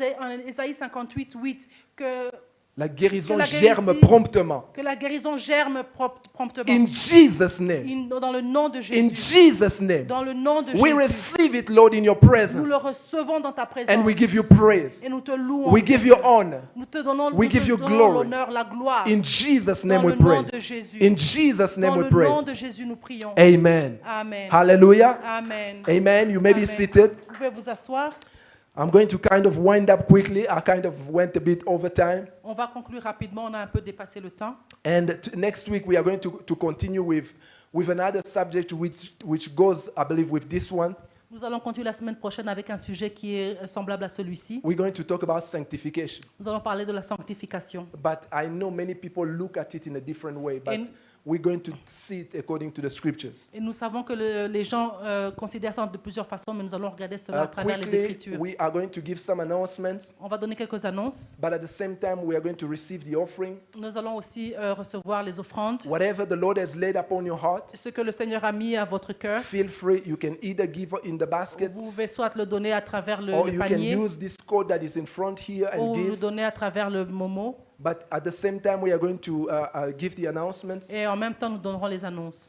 Ésaïe 58:8, que La guérison Que la germe guérison- promptement. la guérison germe promptement. In Jesus' name. Dans le nom de In Jésus. Jesus' name. Dans le nom de We Jésus. receive it, Lord, in your Nous presence. le recevons dans ta présence. And we give you praise. Et nous te louons. We give you honor. Nous te donnons, We nous give te you donnons glory. l'honneur, la gloire. In Jesus' Dans name we le nom pray. de Jésus. In Jesus' name Dans we le pray. nom de Jésus, nous prions. Amen. Amen. Hallelujah. Amen. Amen. You may be Amen. seated. Vous pouvez vous asseoir. I'm going to kind of wind up quickly. I kind of went a bit over time. On va conclure rapidement. On a un peu dépassé le temps. And next week we are going to continue with another subject which goes, I believe, with this one. Nous allons continuer la semaine prochaine avec un sujet qui est semblable à celui-ci. We're going to talk about sanctification. Nous allons parler de la sanctification. But I know many people look at it in a different way, but And- we're going to see it according to the scriptures. Et nous savons que les gens considèrent ça de plusieurs façons, mais nous allons regarder cela à travers les Quickly, Écritures. we are going to give some announcements, On va donner quelques annonces. but at the same time, we are going to receive the offering. Nous allons aussi recevoir les offrandes. Whatever the Lord has laid upon your heart, Ce que le Seigneur a mis à votre cœur, feel free. You can either give in the basket, vous pouvez soit le donner à travers or le you can panier, use this code that is in front here and ou le give. donner à travers le Momo. But at the same time, we are going to give the announcements. Et en même temps, nous donnerons les annonces.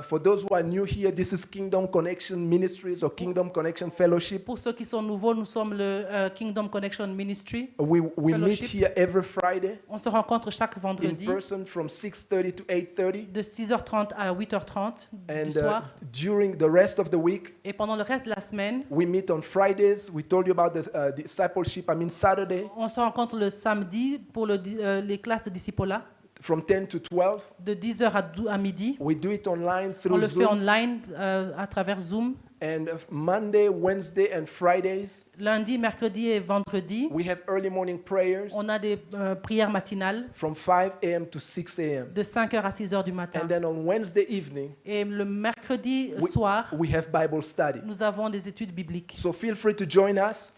For those who are new here, this is Kingdom Connection Ministries or Kingdom Connection Fellowship. Pour ceux qui sont nouveaux, nous sommes le Kingdom Connection Ministry. We meet Fellowship. here every Friday On se rencontre chaque in vendredi person from 6:30 to 8:30. de 6h30 à 8h30 du And soir. during the rest of the week, Et pendant le reste de la semaine, we meet on Fridays. We told you about the discipleship. Saturday on se rencontre le samedi pour les classes de discipolat from 10 to 12. de 10h à midi. We do it online On through le fait Zoom. online à travers Zoom. And Monday, Wednesday, and Fridays, Lundi, mercredi et vendredi, we have early morning prayers on a des prières matinales from 5 a.m. to 6 a.m. de 5h à 6h du matin. And then on Wednesday evening, Et le mercredi we, soir, we have Bible study. nous avons des études bibliques. So feel free to join us.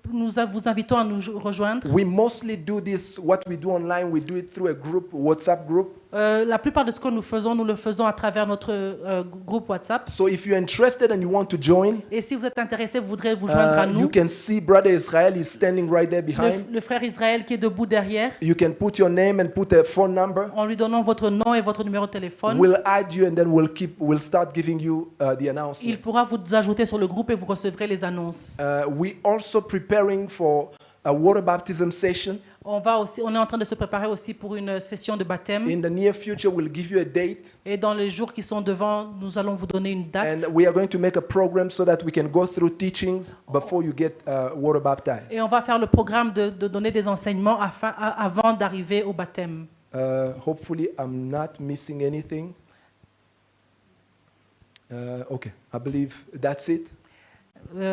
Nous vous invitons à nous rejoindre. We mostly do this, what we do online, we do it through a group, WhatsApp group. La plupart de ce que nous le faisons à travers notre groupe WhatsApp. So if you're interested and you want to join, Et si vous êtes intéressé, vous voudrez vous joindre à you nous. can see Brother Israel is standing right there behind. Le frère Israël qui est debout derrière, You can put your name and put a phone number. en lui donnant votre nom et votre numéro de téléphone, We'll add you and then we'll start giving you the il announcements. pourra vous ajouter sur le groupe et vous recevrez les annonces. We also preparing for a water baptism session. On est en train de se préparer aussi pour une session de baptême. In the near future, we'll give you a date, Et dans les jours qui sont devant, nous allons vous donner une date. and we are going to make a program so that we can go through teachings before you get water baptized. Et on va faire le programme de donner des enseignements avant d'arriver au baptême. Hopefully, I'm not missing anything. Okay, I believe that's it.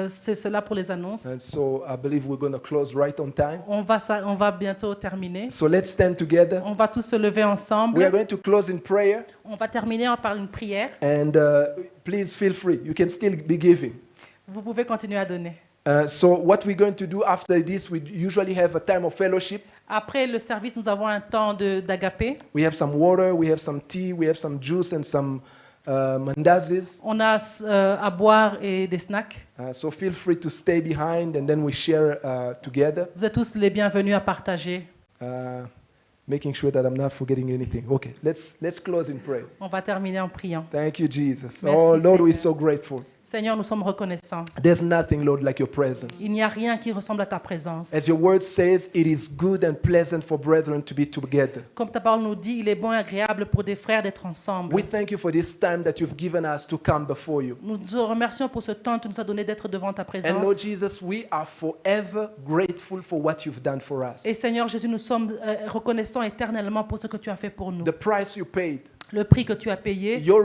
C'est cela pour les annonces. And so I believe we're going to close right on time. On va bientôt terminer. So let's stand together. On va tous se lever We are ensemble. going to close in prayer, On va terminer par une prière. and please feel free. You can still be giving. Vous pouvez continuer à donner. So what we're going to do after this, we usually have a time of fellowship. Après le service, nous avons un temps d'agapé. We have some water, we have some tea, we have some juice and some mandazis. On a à boire et des snacks. So feel free to stay behind, and then we share together, Vous êtes tous les bienvenus à partager. making sure that I'm not forgetting anything. Okay, let's close in prayer. On va terminer en priant. Thank you, Jesus. Merci, Oh Lord, we're Seigneur. so grateful. Seigneur, nous sommes reconnaissants. There's nothing, Lord, like your presence. Il n'y a rien qui ressemble à ta présence. As your word says, it is good and pleasant for brethren to be together. Comme ta parole nous dit, il est bon et agréable pour des frères d'être ensemble. We thank you for this time that you've given us to come before you. Nous te remercions pour ce temps que tu nous as donné d'être devant ta And Lord présence. Jesus, we are forever grateful for what you've done for us. Et Seigneur Jésus, nous sommes reconnaissants éternellement pour ce que tu as fait pour nous. The price you paid, Le prix que tu as payé, your